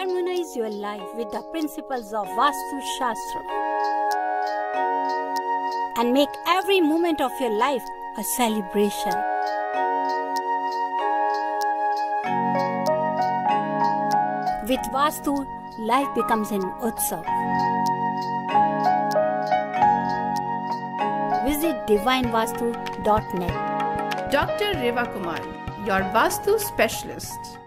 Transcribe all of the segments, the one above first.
Harmonize your life with the principles of Vastu Shastra and make every moment of your life a celebration. With Vastu, life becomes an Utsav. Visit divinevastu.net. Dr. Reva Kumar, your Vastu specialist.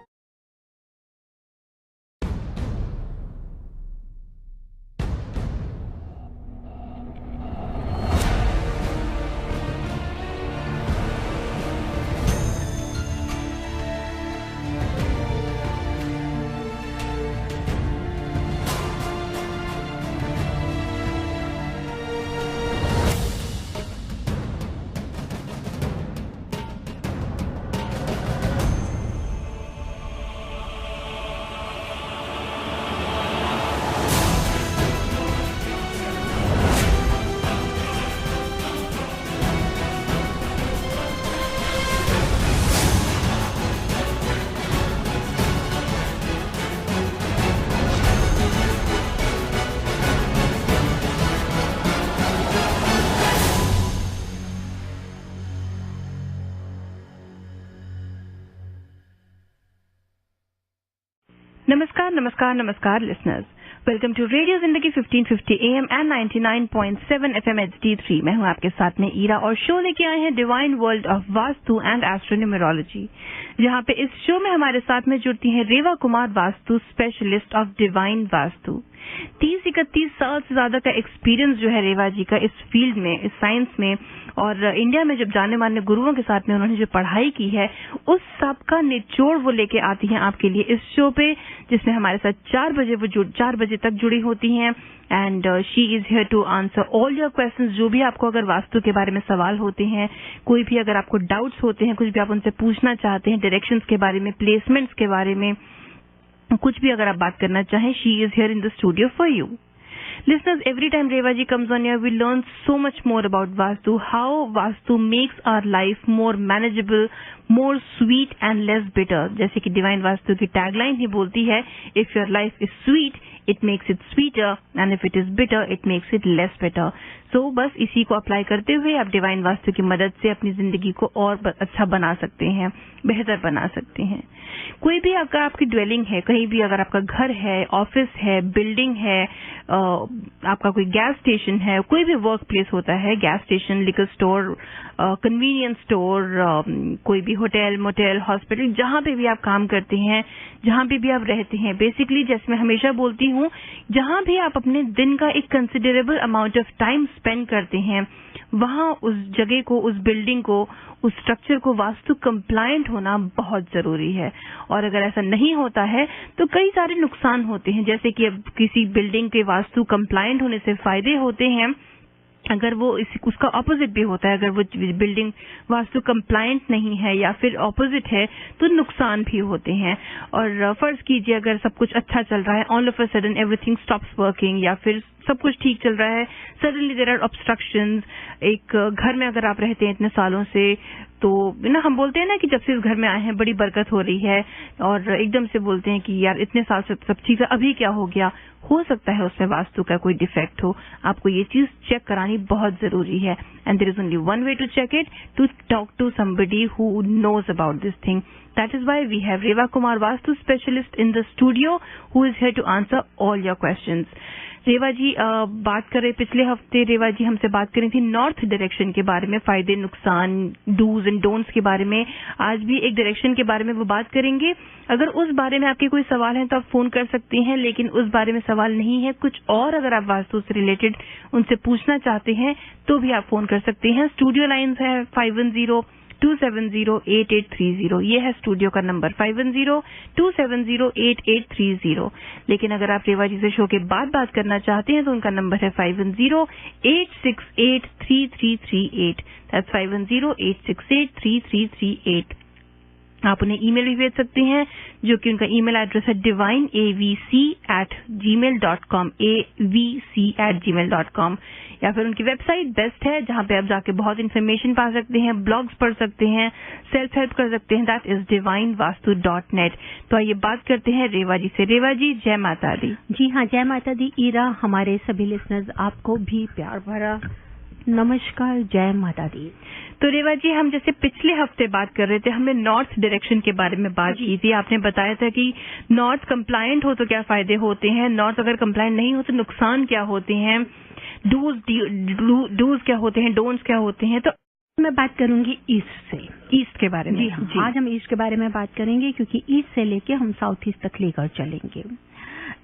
नमस्कार listeners, welcome to radio जिंदगी 1550 AM and 99.7 FM HD3। मैं हूं आपके साथ में ईरा और show लेके आए हैं divine world of vastu and astronumerology, जहां पे इस शो में हमारे साथ में जुड़ती हैं Reva Kumar, vastu specialist of divine vastu. 30-31 साल से ज्यादा का एक्सपीरियंस जो है रेवा जी का इस फील्ड में, इस साइंस में, और इंडिया में जब जाने माने गुरुओं के साथ में उन्होंने जो पढ़ाई की है उस सब का निचोड़ वो लेके आती हैं आपके लिए इस शो पे, जिसमें हमारे साथ 4 बजे तक जुड़ी होती हैं। And she is here to answer all your questions. जो भी आपको अगर वास्तु के बारे में सवाल होते हैं, कोई भी अगर आपको डाउट्स होते हैं, कुछ भी आप उनसे पूछना चाहते हैं, डायरेक्शंस के बारे में, प्लेसमेंट्स के बारे में, कुछ भी अगर आप बात करना चाहें, she is here in the studio for you. Listeners, every time Reva ji comes on here, we learn so much more about Vastu, how Vastu makes our life more manageable, more sweet and less bitter. जैसे कि divine vastu की tagline ही बोलती है, if your life is sweet, it makes it sweeter, and if it is bitter, it makes it less bitter. So बस इसी को apply करते हुए आप डिवाइन वास्तु की मदद से अपनी जिंदगी को और अच्छा बना सकते हैं, बेहतर बना सकते हैं। कोई भी अगर आपकी ड्वेलिंग है, कहीं भी अगर आपका घर है, ऑफिस है, बिल्डिंग है, आपका कोई गैस स्टेशन है, कोई भी वर्क प्लेस होता है, gas station, liquor store, convenience store, कोई भी होटल, मोटेल, हॉस्पिटल, जहां पे भी आप काम करते हैं, जहां पे भी आप रहते हैं, बेसिकली जैसे मैं हमेशा बोलती हूँ, जहां भी आप अपने दिन का एक considerable amount of time spend करते हैं, वहां उस जगह को, उस बिल्डिंग को, उस स्ट्रक्चर को वास्तु कंप्लायंट होना बहुत जरूरी है। और अगर ऐसा नहीं होता है तो कई सारे नुकसान होते हैं, जैसे कि अब किसी बिल्डिंग के वास्तु कंप्लायंट होने से फायदे होते हैं, अगर वो उसका ऑपोजिट भी होता है, अगर वो बिल्डिंग वास्तु कंप्लायंट नहीं है या फिर ऑपोजिट है तो नुकसान भी होते हैं। और फर्ज कीजिए अगर सब कुछ अच्छा चल रहा है, all of a sudden everything stops working, या फिर सब कुछ ठीक चल रहा है, सडनली देयर आर ऑब्स्ट्रक्शंस। एक घर में अगर आप रहते हैं इतने सालों से, तो ना हम बोलते हैं ना कि जब से इस घर में आए हैं बड़ी बरकत हो रही है, और एकदम से बोलते हैं कि यार इतने साल से सब ठीक है, अभी क्या हो गया। हो सकता है उसमें वास्तु का कोई डिफेक्ट हो, आपको ये चीज चेक करानी बहुत जरूरी है। And there is only one way to check it, to talk to somebody who knows about this thing. That is why we have Reva Kumar, Vastu specialist in the studio, who is here to answer all your questions. रेवा जी बात करें, पिछले हफ्ते रेवा जी हमसे बात करी थी north direction के बारे में, फायदे नुकसान, डूज एंड डोंट्स के बारे में। आज भी एक डायरेक्शन के बारे में वो बात करेंगे। अगर उस बारे में आपके कोई सवाल हैं तो आप फोन कर सकते हैं, लेकिन उस बारे में सवाल नहीं है, कुछ और अगर आप वास्तु से रिलेटेड उनसे पूछना चाहते हैं तो भी आप फोन कर सकते हैं। स्टूडियो लाइन्स है 510-270-8830, ये है स्टूडियो का नंबर 510-270-8830। लेकिन अगर आप रेवा जी से शो के बाद बात करना चाहते हैं तो उनका नंबर है 510-868-3338। दैट्स 510-868-3338। आप उन्हें ईमेल भी भेज सकते हैं, जो कि उनका ईमेल एड्रेस है divineavc@gmail.com, avc@gmail.com, या फिर उनकी वेबसाइट बेस्ट है, जहां पे आप जाके बहुत इन्फॉर्मेशन पा सकते हैं, ब्लॉग्स पढ़ सकते हैं, सेल्फ हेल्प कर सकते हैं, दैट इज divinevastu.net। तो आइए बात करते हैं रेवा जी से। रेवा जी, जय माता दी। जी हाँ, जय माता दी। ईरा, हमारे सभी लिसनर्स, आपको भी प्यार भरा नमस्कार, जय माता दी। तो रेवा जी, हम जैसे पिछले हफ्ते बात कर रहे थे, हमने नॉर्थ डायरेक्शन के बारे में बात की थी। आपने बताया था कि नॉर्थ कंप्लायंट हो तो क्या फायदे होते हैं, नॉर्थ अगर कंप्लायंट नहीं हो तो नुकसान क्या होते हैं, डूज क्या होते हैं, डोंट्स क्या होते हैं। तो मैं बात करूंगी ईस्ट से, ईस्ट के बारे में। जी हाँ, आज हम ईस्ट के बारे में बात करेंगे, क्योंकि ईस्ट से लेके हम साउथ ईस्ट तक लेकर चलेंगे।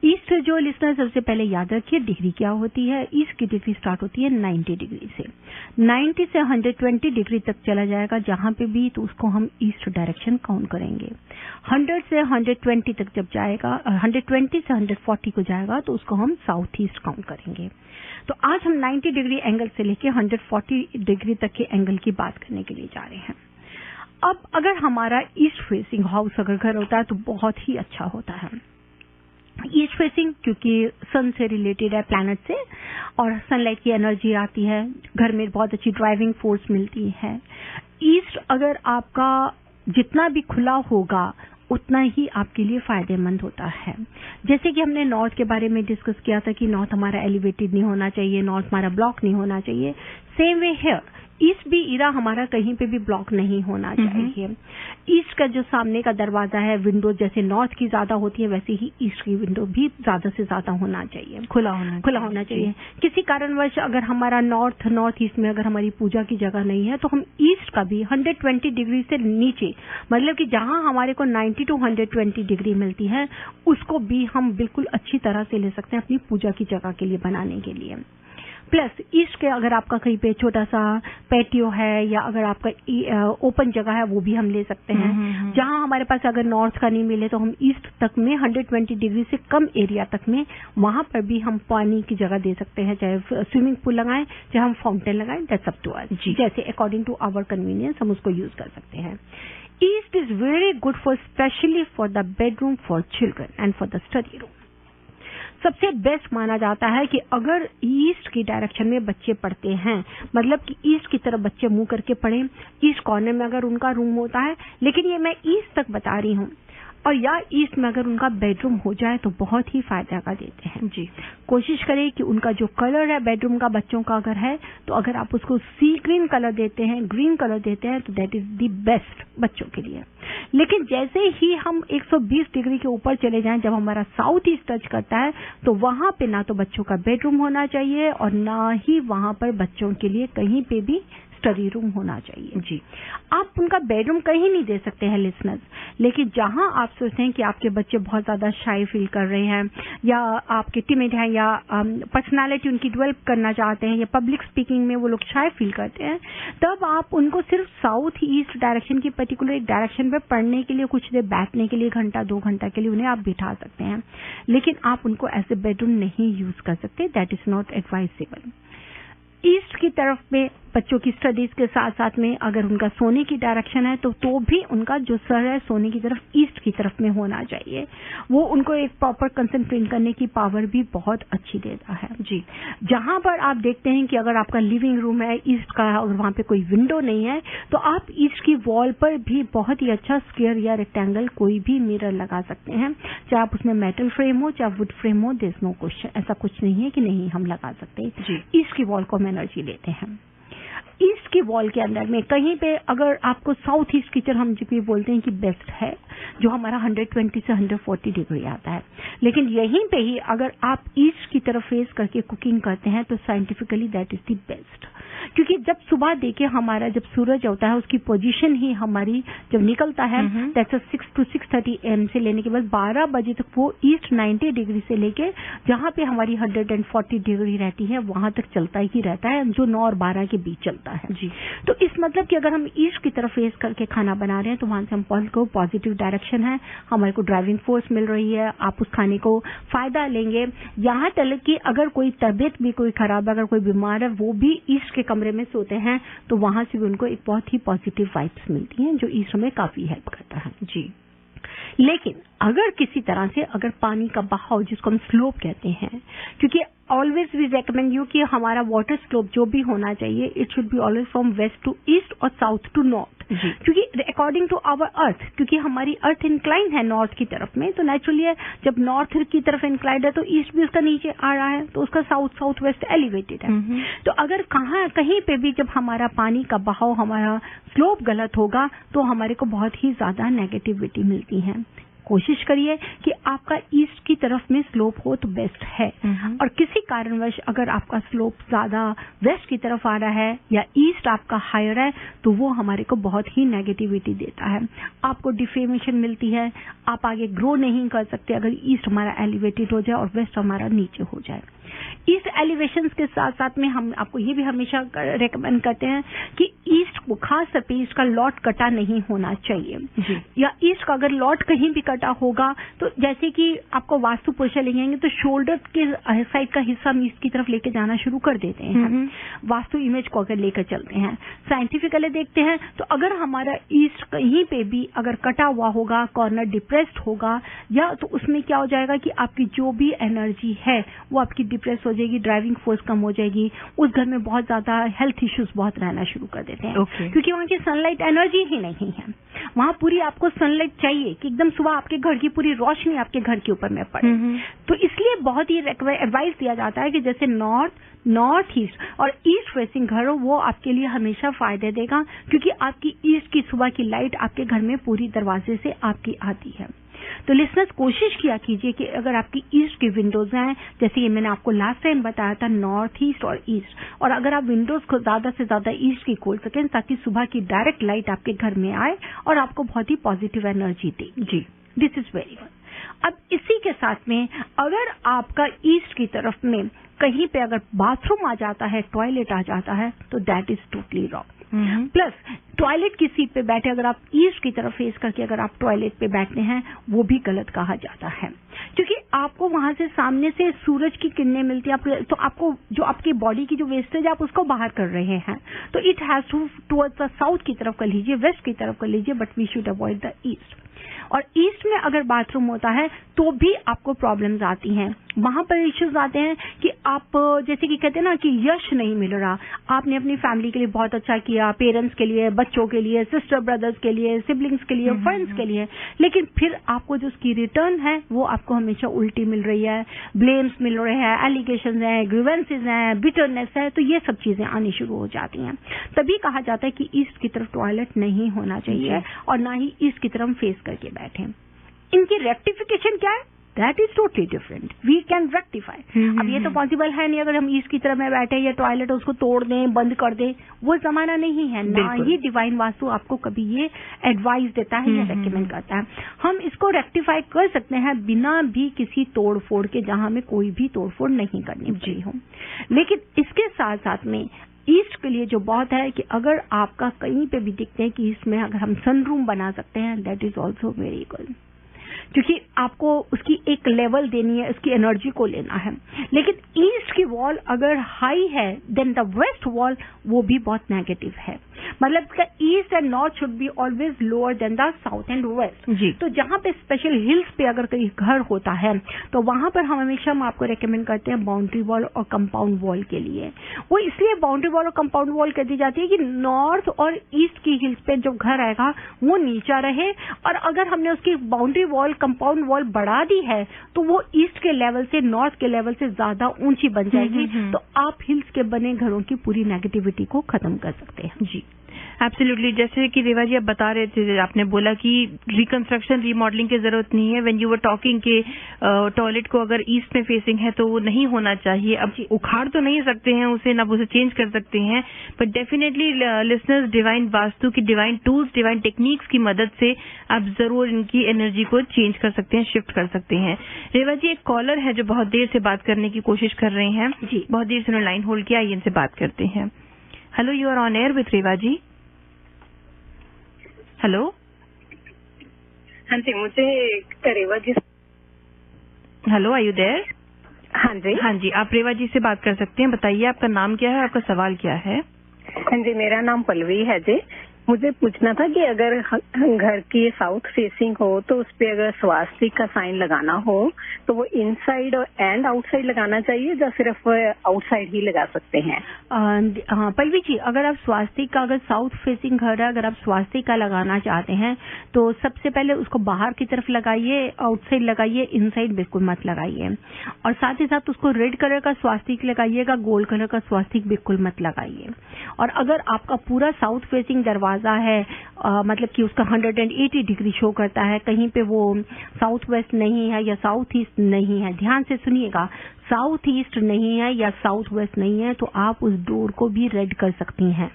ईस्ट जो लिसनर, सबसे पहले याद रखिए डिग्री क्या होती है। ईस्ट की डिग्री स्टार्ट होती है 90 डिग्री से, 90 से 120 डिग्री तक चला जाएगा जहां पे भी, तो उसको हम ईस्ट डायरेक्शन काउंट करेंगे। 100 से 120 तक जब जाएगा, 120 से 140 को जाएगा, तो उसको हम साउथ ईस्ट काउंट करेंगे। तो आज हम 90 डिग्री एंगल से लेके 140 डिग्री तक के एंगल की बात करने के लिए जा रहे हैं। अब अगर हमारा ईस्ट फेसिंग हाउस अगर घर होता है तो बहुत ही अच्छा होता है। ईस्ट फेसिंग क्योंकि सन से रिलेटेड है, प्लैनेट से, और सनलाइट की एनर्जी आती है, घर में बहुत अच्छी ड्राइविंग फोर्स मिलती है। ईस्ट अगर आपका जितना भी खुला होगा उतना ही आपके लिए फायदेमंद होता है। जैसे कि हमने नॉर्थ के बारे में डिस्कस किया था कि नॉर्थ हमारा एलिवेटेड नहीं होना चाहिए, नॉर्थ हमारा ब्लॉक नहीं होना चाहिए, सेम वे हियर ईस्ट भी ईरा हमारा कहीं पे भी ब्लॉक नहीं होना चाहिए। ईस्ट का जो सामने का दरवाजा है, विंडो जैसे नॉर्थ की ज्यादा होती है, वैसे ही ईस्ट की विंडो भी ज्यादा से ज्यादा होना चाहिए, खुला होना चाहिए। किसी कारणवश अगर हमारा नॉर्थ ईस्ट में अगर हमारी पूजा की जगह नहीं है, तो हम ईस्ट का भी 120 डिग्री से नीचे, मतलब कि जहां हमारे को 90 to 120 डिग्री मिलती है, उसको भी हम बिल्कुल अच्छी तरह से ले सकते हैं अपनी पूजा की जगह के लिए बनाने के लिए। प्लस ईस्ट के अगर आपका कहीं पे छोटा सा पैटियो है, या अगर आपका ओपन जगह है, वो भी हम ले सकते हैं। जहां हमारे पास अगर नॉर्थ का नहीं मिले, तो हम ईस्ट तक में 120 डिग्री से कम एरिया तक में, वहां पर भी हम पानी की जगह दे सकते हैं, चाहे स्विमिंग पूल लगाएं, चाहे हम फाउंटेन लगाएं, दैट्स अप टू अस, जैसे अकॉर्डिंग टू आवर कन्वीनियंस हम उसको यूज कर सकते हैं। East is very good for, specially for the bedroom for children and for the study room. सबसे बेस्ट माना जाता है कि अगर ईस्ट की डायरेक्शन में बच्चे पढ़ते हैं, मतलब कि ईस्ट की तरफ बच्चे मुंह करके पढ़ें, ईस्ट कॉर्नर में अगर उनका रूम होता है, लेकिन ये मैं ईस्ट तक बता रही हूँ, और या ईस्ट में अगर उनका बेडरूम हो जाए तो बहुत ही फायदा का देते हैं। जी, कोशिश करें कि उनका जो कलर है बेडरूम का, बच्चों का अगर है, तो अगर आप उसको सी ग्रीन कलर देते हैं, ग्रीन कलर देते हैं, तो दैट इज द बेस्ट बच्चों के लिए। लेकिन जैसे ही हम 120 डिग्री के ऊपर चले जाएं, जब हमारा साउथ ईस्ट टच करता है, तो वहां पे ना तो बच्चों का बेडरूम होना चाहिए, और ना ही वहां पर बच्चों के लिए कहीं पे भी स्टडी रूम होना चाहिए। जी, आप उनका बेडरूम कहीं नहीं दे सकते हैं लिसनर्स, लेकिन जहां आप सोचते हैं कि आपके बच्चे बहुत ज्यादा शाई फील कर रहे हैं, या आपके टिमिड हैं, या पर्सनालिटी उनकी डेवलप करना चाहते हैं, या पब्लिक स्पीकिंग में वो लोग शाई फील करते हैं, तब आप उनको सिर्फ साउथ ईस्ट डायरेक्शन की पर्टिकुलर एक डायरेक्शन पे पढ़ने के लिए, कुछ देर बैठने के लिए, घंटा 2 घंटा के लिए उन्हें आप बिठा सकते हैं, लेकिन आप उनको एज ए बेडरूम नहीं यूज कर सकते, that is not advisable. East की तरफ में बच्चों की स्टडीज के साथ साथ में अगर उनका सोने की डायरेक्शन है, तो भी उनका जो सर है सोने की तरफ, ईस्ट की तरफ में होना चाहिए। वो उनको एक प्रॉपर कंसंट्रेट करने की पावर भी बहुत अच्छी देता है। जी, जहां पर आप देखते हैं कि अगर आपका लिविंग रूम है ईस्ट का, और वहां पे कोई विंडो नहीं है, तो आप ईस्ट की वॉल पर भी बहुत ही अच्छा स्क्वायर या रेक्टेंगल कोई भी मिरर लगा सकते हैं, चाहे आप उसमें मेटल फ्रेम हो, चाहे वुड फ्रेम हो, देयर इज नो क्वेश्चन, ऐसा कुछ नहीं है कि नहीं हम लगा सकते। ईस्ट की वॉल को हम एनर्जी लेते हैं। ईस्ट की वॉल के अंदर में कहीं पे अगर आपको साउथ ईस्ट किचन हम जो बोलते हैं कि बेस्ट है, जो हमारा 120 से 140 डिग्री आता है, लेकिन यहीं पे ही अगर आप ईस्ट की तरफ फेस करके कुकिंग करते हैं, तो scientifically that is the best. क्योंकि जब सुबह देखिए हमारा जब सूरज होता है, उसकी पोजीशन ही हमारी जब निकलता है, दैट्स 6 to 6:30 AM से लेने के बाद 12 बजे तक वो ईस्ट 90 डिग्री से लेके जहां पे हमारी 140 डिग्री रहती है, वहां तक चलता ही रहता है, जो 9 और 12 के बीच चलता है। जी, तो इस मतलब कि अगर हम ईस्ट की तरफ फेस करके खाना बना रहे हैं, तो वहां से हम को पॉजिटिव डायरेक्शन है, हमारे को ड्राइविंग फोर्स मिल रही है, आप उस खाने को फायदा लेंगे। यहां तक कि अगर कोई तबियत भी कोई खराब है, अगर कोई बीमार है, वो भी ईस्ट के कमरे कमरे में सोते हैं तो वहां से भी उनको एक बहुत ही पॉजिटिव वाइब्स मिलती हैं, जो ईस्ट में काफी हेल्प करता है जी। लेकिन अगर किसी तरह से अगर पानी का बहाव, जिसको हम स्लोप कहते हैं, क्योंकि ऑलवेज वी रेकमेंड यू कि हमारा वाटर स्लोप जो भी होना चाहिए, it should be always from west to east और साउथ टू नॉर्थ, क्योंकि अकॉर्डिंग टू आवर अर्थ, क्योंकि हमारी अर्थ इंक्लाइन है नॉर्थ की तरफ में, तो नेचुरली जब नॉर्थ की तरफ इंक्लाइंड है तो ईस्ट भी उसका नीचे आ रहा है, तो उसका साउथ साउथ वेस्ट एलिवेटेड है। तो अगर कहीं पे भी जब हमारा पानी का बहाव, हमारा स्लोप गलत होगा तो हमारे को बहुत ही ज्यादा नेगेटिविटी मिलती है। कोशिश करिए कि आपका ईस्ट की तरफ में स्लोप हो तो बेस्ट है, और किसी कारणवश अगर आपका स्लोप ज्यादा वेस्ट की तरफ आ रहा है या ईस्ट आपका हायर है तो वो हमारे को बहुत ही नेगेटिविटी देता है, आपको डिफेमेशन मिलती है, आप आगे ग्रो नहीं कर सकते अगर ईस्ट हमारा एलिवेटेड हो जाए और वेस्ट हमारा नीचे हो जाए। ईस्ट एलिवेशन के साथ साथ में हम आपको ये भी हमेशा रेकमेंड करते हैं कि ईस्ट को, खास तौर पे ईस्ट का लॉट कटा नहीं होना चाहिए, या ईस्ट का अगर लॉट कहीं भी कटा होगा तो जैसे कि आपको वास्तु पुरुष लेंगे तो शोल्डर के साइड का हिस्सा हम ईस्ट की तरफ लेके जाना शुरू कर देते हैं। वास्तु इमेज को अगर लेकर चलते हैं, साइंटिफिकली देखते हैं तो अगर हमारा ईस्ट कहीं पे भी अगर कटा हुआ होगा, कॉर्नर डिप्रेस्ड होगा, या तो उसमें क्या हो जाएगा कि आपकी जो भी एनर्जी है वो आपकी डिप्रेस हो जाएगी, ड्राइविंग फोर्स कम हो जाएगी, उस घर में बहुत ज्यादा हेल्थ इश्यूज बहुत रहना शुरू कर देते हैं, क्योंकि वहां की सनलाइट एनर्जी ही नहीं है। वहां पूरी आपको सनलाइट चाहिए कि एकदम सुबह आपके घर की पूरी रोशनी आपके घर के ऊपर में पड़े। तो इसलिए बहुत ही एडवाइस दिया जाता है कि जैसे नॉर्थ ईस्ट और ईस्ट फेसिंग घर हो वो आपके लिए हमेशा फायदे देगा, क्योंकि आपकी ईस्ट की सुबह की लाइट आपके घर में पूरी दरवाजे से आपकी आती है। तो लिसनर्स कोशिश किया कीजिए कि अगर आपकी ईस्ट की विंडोज हैं, जैसे ये मैंने आपको लास्ट टाइम बताया था नॉर्थ ईस्ट और ईस्ट, और अगर आप विंडोज को ज्यादा से ज्यादा ईस्ट की खोल सकें ताकि सुबह की डायरेक्ट लाइट आपके घर में आए और आपको बहुत ही पॉजिटिव एनर्जी दे। जी, दिस इज वेरी गुड। अब इसी के साथ में अगर आपका ईस्ट की तरफ में कहीं पे अगर बाथरूम आ जाता है, टॉयलेट आ जाता है, तो that is totally wrong. Plus toilet की सीट पे बैठे अगर आप ईस्ट की तरफ फेस करके अगर आप टॉयलेट पे बैठते हैं वो भी गलत कहा जाता है, क्योंकि आपको वहां से सामने से सूरज की किरणें मिलती है, तो आपको जो आपकी बॉडी की जो वेस्टेज आप उसको बाहर कर रहे हैं, तो it has to towards the south की तरफ कर लीजिए, वेस्ट की तरफ कर लीजिए, but we should avoid the east. और ईस्ट में अगर बाथरूम होता है तो भी आपको प्रॉब्लम्स आती हैं, वहां पर इश्यूज आते हैं कि आप जैसे कि कहते हैं ना कि यश नहीं मिल रहा, आपने अपनी फैमिली के लिए बहुत अच्छा किया, पेरेंट्स के लिए, बच्चों के लिए, सिस्टर ब्रदर्स के लिए, सिबलिंग्स के लिए, फ्रेंड्स के लिए, लेकिन फिर आपको जो उसकी रिटर्न है वो आपको हमेशा उल्टी मिल रही है, ब्लेम्स मिल रहे हैं, एलिगेशन है, ग्रीवेंसेज हैं, बिटरनेस है, तो ये सब चीजें आनी शुरू हो जाती हैं। तभी कहा जाता है कि ईस्ट की तरफ टॉयलेट नहीं होना चाहिए और ना ही ईस्ट की तरफ फेस करके बैठे। इनकी रेक्टिफिकेशन क्या है? That is totally different, we can rectify. अब ये तो पॉसिबल है नहीं अगर हम ईस्ट की तरफ में बैठे या टॉयलेट उसको तोड़ दें, बंद कर दें, वो जमाना नहीं है, ना ही डिवाइन वास्तु आपको कभी ये एडवाइस देता है या रेकमेंड करता है। हम इसको रेक्टिफाई कर सकते हैं बिना भी किसी तोड़ फोड़ के, जहां में कोई भी तोड़ फोड़ नहीं करनी पड़ी हो। लेकिन इसके साथ साथ में ईस्ट के लिए जो बहुत है कि अगर आपका कहीं पे भी दिखते हैं कि ईस्ट में अगर हम सनरूम बना सकते हैं, that is also very good, क्योंकि आपको उसकी एक लेवल देनी है, उसकी एनर्जी को लेना है। लेकिन ईस्ट की वॉल अगर हाई है देन द वेस्ट वॉल वो भी बहुत नेगेटिव है, मतलब east and north should be always lower than the south and west. तो जहां पे स्पेशल हिल्स पे अगर कहीं घर होता है तो वहां पर हम हमेशा आपको रेकमेंड करते हैं बाउंड्री वॉल और कंपाउंड वॉल के लिए। वो इसलिए बाउंड्री वॉल और कंपाउंड वॉल कर दी जाती है कि नॉर्थ और ईस्ट की हिल्स पे जो घर आएगा वो नीचा रहे, और अगर हमने उसकी बाउंड्री वॉल कंपाउंड वॉल बढ़ा दी है तो वो ईस्ट के लेवल से नॉर्थ के लेवल से ज्यादा ऊंची बन जाएगी, तो आप हिल्स के बने घरों की पूरी नेगेटिविटी को खत्म कर सकते हैं। जी एब्सोल्युटली, जैसे कि रेवा जी आप बता रहे थे, आपने बोला कि रिकंस्ट्रक्शन रीमॉडलिंग की जरूरत नहीं है। व्हेन यू वर टॉकिंग के टॉयलेट को अगर ईस्ट में फेसिंग है तो वो नहीं होना चाहिए। अब उखाड़ तो नहीं सकते हैं उसे, ना उसे चेंज कर सकते हैं, but definitely listeners divine vastu की डिवाइन टूल्स, डिवाइन टेक्निक्स की मदद से आप जरूर इनकी एनर्जी को चेंज कर सकते हैं, शिफ्ट कर सकते हैं। रेवा जी, एक कॉलर है जो बहुत देर से बात करने की कोशिश कर रहे हैं। जी, बहुत देर से उन्होंने लाइन होल्ड किया, आइए इनसे बात करते हैं। Hello, you are on air with Reva ji. Hello. हाँ जी, मुझे Reva ji. Hello, are you there? हाँ जी। हाँ जी, आप रेवा जी से बात कर सकते हैं। बताइए आपका नाम क्या है, आपका सवाल क्या है? हाँ जी, मेरा नाम पल्लवी है जी। मुझे पूछना था कि अगर घर की साउथ फेसिंग हो तो उस पे अगर स्वास्तिक का साइन लगाना हो तो वो इनसाइड एंड आउटसाइड लगाना चाहिए या सिर्फ आउटसाइड ही लगा सकते हैं? हाँ पल्लवी जी, अगर आप स्वास्तिक का, अगर साउथ फेसिंग घर है, अगर आप स्वास्तिक का लगाना चाहते हैं तो सबसे पहले उसको बाहर की तरफ लगाइए, आउटसाइड लगाइए, इनसाइड बिल्कुल मत लगाइए। और साथ ही साथ उसको रेड कलर का स्वास्तिक लगाइएगा, गोल्ड कलर का स्वास्तिक बिल्कुल मत लगाइए। और अगर आपका पूरा साउथ फेसिंग दरवाजा है, मतलब कि उसका 180 डिग्री शो करता है, कहीं पे वो साउथ वेस्ट नहीं है या साउथ ईस्ट नहीं है, ध्यान से सुनिएगा, साउथ ईस्ट नहीं है या साउथ वेस्ट नहीं है, तो आप उस डोर को भी रेड कर सकती हैं।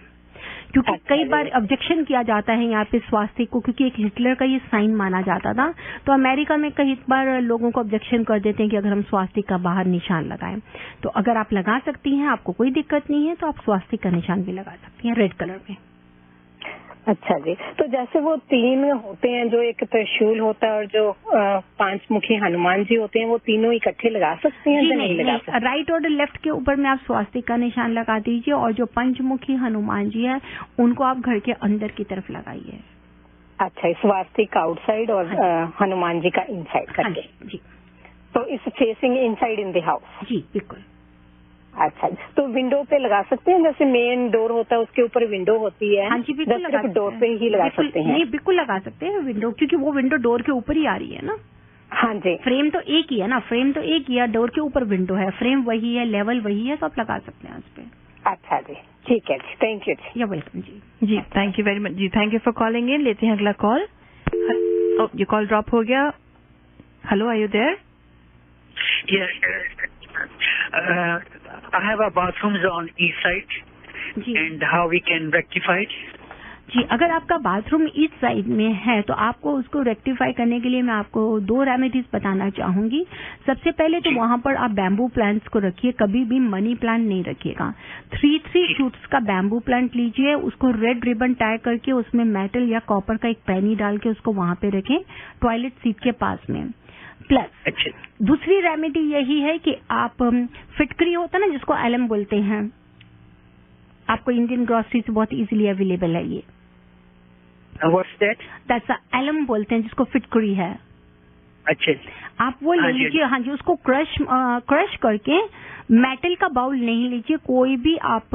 क्योंकि कई बार ऑब्जेक्शन किया जाता है यहाँ पे स्वास्तिक को, क्योंकि एक हिटलर का ये साइन माना जाता था। तो अमेरिका में कई बार लोगों को ऑब्जेक्शन कर देते हैं कि अगर हम स्वास्तिक का बाहर निशान लगाएं। तो अगर आप लगा सकती हैं, आपको कोई दिक्कत नहीं है, तो आप स्वास्तिक का निशान भी लगा सकती हैं रेड कलर में। अच्छा जी, तो जैसे वो 3 होते हैं, जो एक त्रिशूल होता है और जो 5 मुखी हनुमान जी होते हैं, वो तीनों इकट्ठे लगा सकते हैं? नहीं, लगा सकते? राइट और लेफ्ट के ऊपर में आप स्वास्तिक का निशान लगा दीजिए, और जो पंचमुखी हनुमान जी है उनको आप घर के अंदर की तरफ लगाइए। अच्छा, स्वास्तिक आउटसाइड और हनुमान जी का इनसाइड करके? जी। तो इस facing inside in the house? जी बिल्कुल। अच्छा, तो विंडो पे लगा सकते हैं? जैसे मेन डोर होता है उसके ऊपर विंडो होती है। हाँ जी, बिल्कुल लगा सकते हैं। डोर पे ही लगा सकते हैं? नहीं, बिल्कुल लगा सकते हैं विंडो, क्योंकि वो विंडो डोर के ऊपर ही आ रही है ना। हाँ जी। फ्रेम तो एक ही है ना, फ्रेम तो एक ही है, डोर के ऊपर विंडो है, फ्रेम वही है, लेवल वही है, तो आप लगा सकते हैं उस पे। अच्छा जी, ठीक है जी, थैंक यू जी। यू वेलकम जी। जी थैंक यू वेरी मच जी, thank you for calling in. लेते हैं अगला कॉल। ये कॉल ड्रॉप हो गया। Hello, are you there? Yes, I have a bathrooms on east side, जी and how we can rectify it? जी, अगर आपका बाथरूम ईस्ट साइड में है तो आपको उसको रेक्टिफाई करने के लिए मैं आपको 2 रेमेडीज बताना चाहूंगी। सबसे पहले तो वहां पर आप बैम्बू प्लांट्स को रखिए, कभी भी मनी प्लांट नहीं रखिएगा। 3 शूट्स का बैम्बू प्लांट लीजिए, उसको रेड रिबन टाई करके उसमें मेटल या कॉपर का एक पैनी डाल के उसको वहां पे रखें, टॉयलेट सीट के पास में। प्लस दूसरी रेमेडी यही है कि आप फिटकरी होता है ना, जिसको एलम बोलते हैं, आपको इंडियन ग्रोसरी से बहुत इजीली अवेलेबल है ये। What's that? दैट्स एलम बोलते हैं, जिसको फिटकरी है। अच्छा, आप वो ले लीजिए। हाँ जी, उसको क्रश करके, मेटल का बाउल नहीं लीजिए, कोई भी आप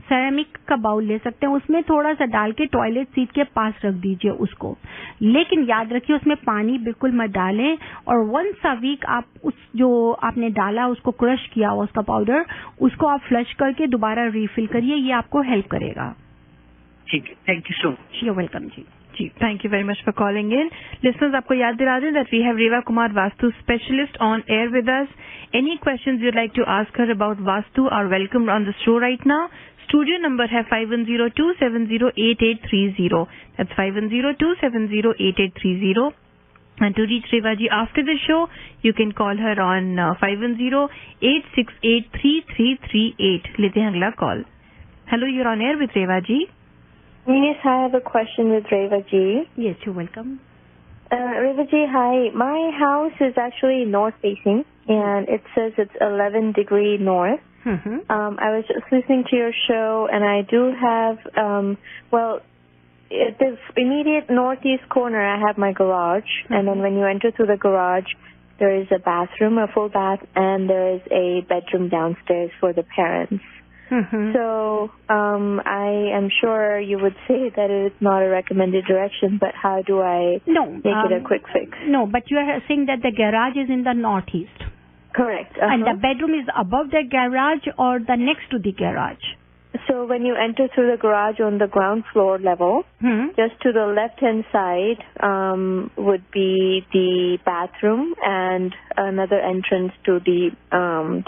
सेरेमिक का बाउल ले सकते हैं, उसमें थोड़ा सा डाल के टॉयलेट सीट के पास रख दीजिए उसको। लेकिन याद रखिए उसमें पानी बिल्कुल मत डालें, और वंस अ वीक आप उस जो आपने डाला, उसको क्रश किया हुआ उसका पाउडर, उसको आप फ्लश करके दोबारा रिफिल करिए, ये आपको हेल्प करेगा। ठीक है, thank you so much. You welcome जी। जी thank you very much for calling in. Listeners, आपको याद दिला दें that we have Reva Kumar vastu specialist on air with us. Any questions you'd like to ask her about Vastu are welcome on the show right now. Studio number है 5102708830. That's 5102708830. And to reach Reva ji after the show, you can call her on 5086833338. लेते हैं अगला call. Hello, you're on air with Reva ji. Yes, I have a question with Reva ji. Yes, you're welcome. Reva ji, hi. My house is actually north facing, and it says it's 11-degree north. Mm-hmm. I was just listening to your show, and I do have, at the immediate northeast corner, I have my garage, and then when you enter through the garage, there is a bathroom, a full bath, and there is a bedroom downstairs for the parents. Mm-hmm. So, I am sure you would say that it's not a recommended direction, but how do I make it a quick fix? No, but you are saying that the garage is in the northeast. Correct. And the bedroom is above the garage or the next to the garage? So when you enter through the garage on the ground floor level, just to the left-hand side would be the bathroom and another entrance to the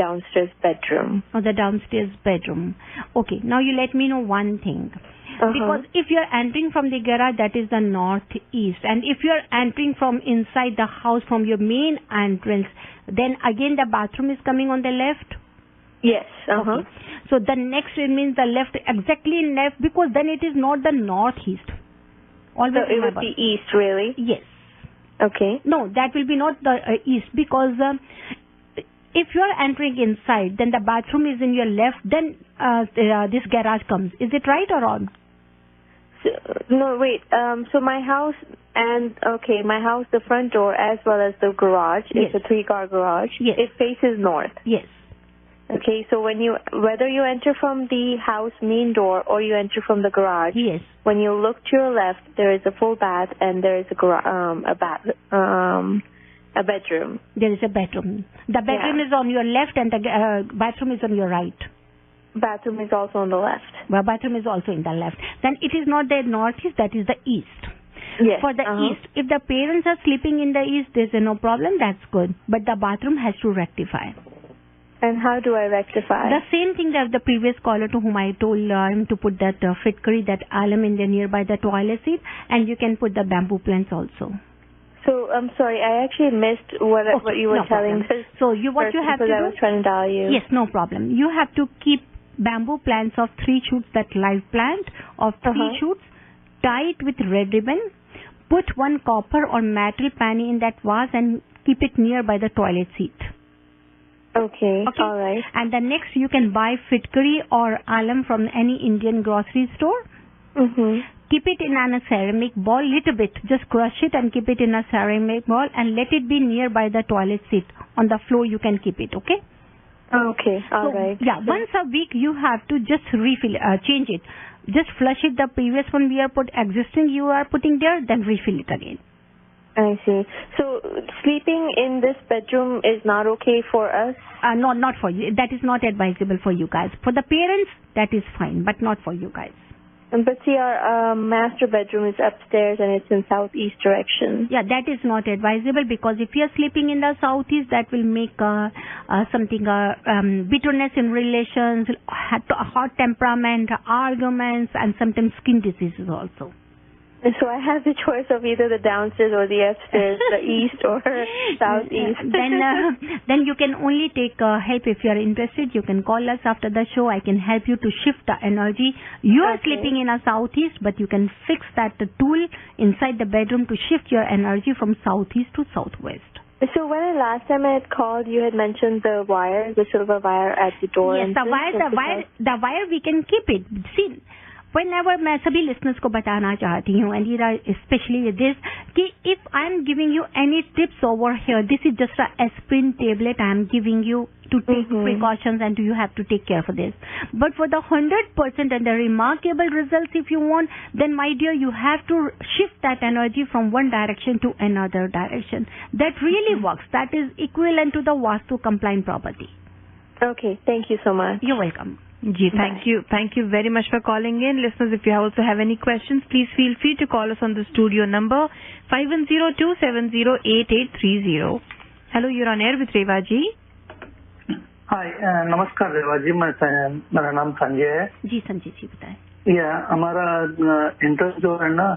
downstairs bedroom. Or the downstairs bedroom. Okay, now you let me know one thing. Because if you are entering from the garage, that is the northeast. And if you are entering from inside the house, from your main entrance, then again the bathroom is coming on the left? Yes. Okay. So the next it means the left, exactly left, because then it is not the northeast. Always so it would be east, really? Yes. Okay. No, that will be not the east, because if you are entering inside, then the bathroom is in your left, then this garage comes. Is it right or wrong? No, wait. So my house my house, the front door as well as the garage, yes. It's a 3-car garage. Yes. It faces north. Yes. Okay, so whether you enter from the house main door or you enter from the garage, yes. When you look to your left, there is a full bath and there is a bedroom. There is a bedroom. The bedroom is on your left and the bathroom is on your right. Bathroom is also on the left. Well, bathroom is also in the left. Then it is not the northeast, that is the east. Yes. For the east, if the parents are sleeping in the east, there's no problem, that's good. But the bathroom has to rectify. And how do I rectify? The same thing that the previous caller to whom I told him to put that fitkery, that alum in the nearby the toilet seat, and you can put the bamboo plants also. So I'm sorry, I actually missed what you were telling. So what you have to do? I was trying to dial you. Yes, no problem. You have to keep bamboo plants of 3 shoots, that live plant of 3 shoots, tie it with red ribbon, put 1 copper or metal penny in that vase and keep it nearby the toilet seat. Okay, all right. And the next you can buy fitkery or alum from any Indian grocery store. Mm-hmm. Keep it in a ceramic bowl, little bit. Just crush it and keep it in a ceramic bowl and let it be nearby the toilet seat. On the floor you can keep it, okay? Okay, all right. Yeah, once a week you have to just refill, change it. Just flush it, the previous one we are existing you are putting there, then refill it again. I see. So sleeping in this bedroom is not okay for us? No, not for you. That is not advisable for you guys. For the parents, that is fine, but not for you guys. But see, our master bedroom is upstairs and it's in southeast direction. Yeah, that is not advisable because if you are sleeping in the southeast, that will make bitterness in relations, hot temperament, arguments, and sometimes skin diseases also. So I have the choice of either the downstairs or the upstairs, the east or southeast. Then you can only take help if you are interested. You can call us after the show. I can help you to shift the energy. You are sleeping in a southeast, but you can fix that tool inside the bedroom to shift your energy from southeast to southwest. So when last time I had called, you had mentioned the wire, the silver wire at the door. Yes, the wire we can keep it. See, whenever मैं सभी listeners को बताना चाहती हूँ, and especially this, कि if I am giving you any tips over here, this is just a aspirin tablet I am giving you to take precautions and you have to take care for this. But for the 100% and the remarkable results if you want, then my dear, you have to shift that energy from one direction to another direction. That really works. That is equivalent to the Vastu compliant property. Okay, thank you so much. You're welcome. Ji, thank you. Thank you very much for calling in. Listeners, if you also have any questions, please feel free to call us on the studio number 510-270-8830. Hello, you're on air with Rewa ji. हाय नमस्कार रेवा जी, मेरा नाम संजय है जी। संजय जी बताएं। हमारा interest जो है ना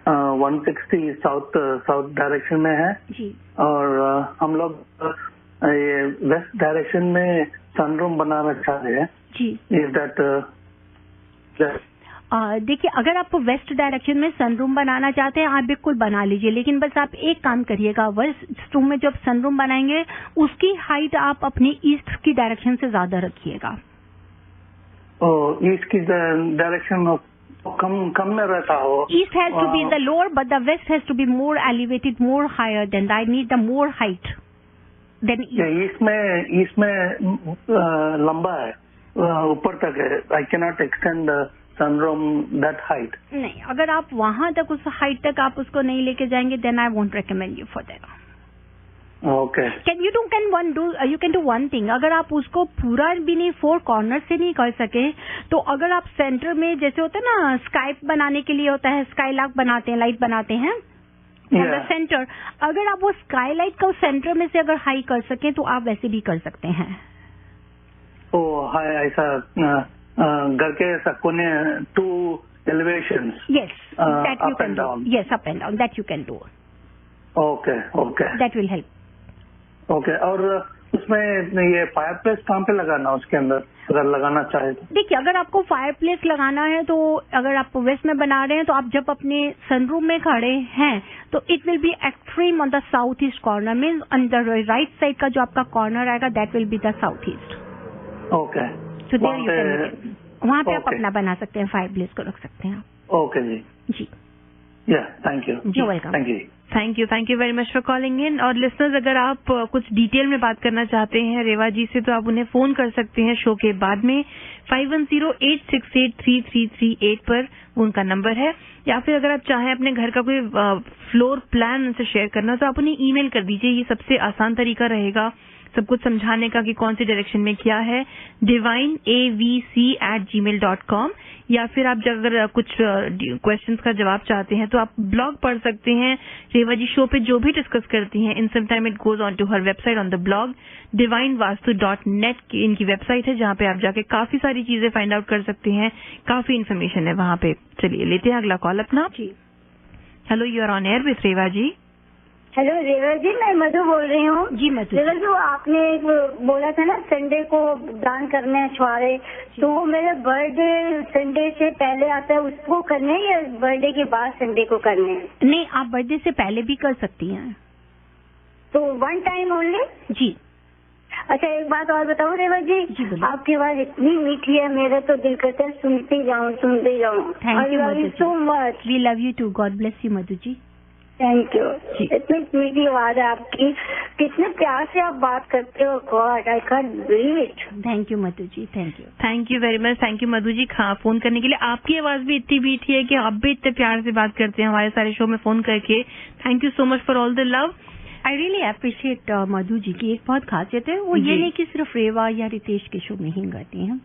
160 south direction में है जी, और हम लोग ये वेस्ट डायरेक्शन में सनरूम बनाना चाह रहे हैं जी। इज दैट देखिए, अगर आप वेस्ट डायरेक्शन में सनरूम बनाना चाहते हैं, आप बिल्कुल बना लीजिए, लेकिन बस आप एक काम करिएगा, वेस्ट रूम में जब सनरूम बनाएंगे उसकी हाइट आप अपनी ईस्ट की डायरेक्शन से ज्यादा रखिएगा। ईस्ट की डायरेक्शन कम में रहता हो। East has to be the lower but the west has to be more elevated, more higher than I need the more height than east में लंबा है, ऊपर तक है। I can not extend sunroom that height. नहीं, अगर आप वहां तक उस हाइट तक आप उसको नहीं लेके जाएंगे, then I won't recommend you for that. Okay, you can do one thing. अगर आप उसको पूरा भी नहीं, 4 कॉर्नर से नहीं कर सके, तो अगर आप सेंटर में, जैसे होता है ना स्काई बनाने के लिए होता है, स्काई लाइट बनाते हैं, लाइट बनाते हैं सेंटर, अगर आप वो स्काई लाइट को सेंटर में से अगर हाई कर सके तो आप वैसे भी कर सकते हैं। ऐसा घर के ऐसा कोने 2 elevations. Yes, that you up can and do. down. Yes, up and down. That you can do. Okay. That will help. Okay. और उसमें ये फायर प्लेस कहाँ पे लगाना उसके अंदर अगर लगाना चाहे तो? देखिए, अगर आपको फायर प्लेस लगाना है तो अगर आप वेस्ट में बना रहे हैं तो आप जब अपने सनरूम में खड़े हैं तो it will B extreme on the south east corner, means on the right side का जो आपका कॉर्नर आएगा that will be the south east. Okay, तो वहाँ पे आप अपना बना सकते हैं, फायर प्लेस को रख सकते हैं आप। ओके जी, या थैंक यू, जी welcome, thank you very much for calling in. और लिसनर्स, अगर आप कुछ डिटेल में बात करना चाहते हैं रेवा जी से तो आप उन्हें फोन कर सकते हैं शो के बाद में 5108683338 पर, उनका नंबर है। या फिर अगर आप चाहें अपने घर का कोई फ्लोर प्लान उनसे शेयर करना तो आप उन्हें ईमेल कर दीजिए, ये सबसे आसान तरीका रहेगा सब कुछ समझाने का कि कौन सी डायरेक्शन में क्या है, divineavc@gmail.com। या फिर आप जब अगर कुछ क्वेश्चंस का जवाब चाहते हैं तो आप ब्लॉग पढ़ सकते हैं रेवा जी शो पे जो भी डिस्कस करती हैं। In some time it goes on to her website on the blog divinevastu.net की इनकी वेबसाइट है जहां पे आप जाके काफी सारी चीजें फाइंड आउट कर सकते हैं, काफी इन्फॉर्मेशन है वहां पे। चलिए लेते हैं अगला कॉल अपना जी। Hello, you are on air with Reva ji. Hello Reva ji, मैं मधु बोल रही हूँ। जी मधु, रेवा जी आपने बोला था ना संडे को दान करने हैं छुआरे, तो वो मेरे बर्थडे संडे से पहले आता है, उसको करने हैं या बर्थडे के बाद संडे को करने हैं? नहीं, आप बर्थडे से पहले भी कर सकती हैं। तो वन टाइम ओनली? जी। अच्छा, एक बात और बताओ रेवा जी, आपकी आवाज इतनी मीठी है, मेरा तो दिल करता है सुनते जाऊँ। Thank you so much. We love you too, God bless you Madhu ji. Thank you. इतनी मीठी आवाज है आपकी, कितने प्यार से आप बात करते हो, God I can't believe it. Thank you Madhu ji, thank you very much. Thank you Madhu ji phone करने के लिए। आपकी आवाज भी इतनी मीठी है कि आप भी इतने प्यार से बात करते हैं हमारे सारे शो में फोन करके। Thank you so much for all the love. I really appreciate Madhu ji की। एक बहुत खासियत है, वो ये नहीं कि सिर्फ रेवा या रितेश के शो में ही गाती हैं,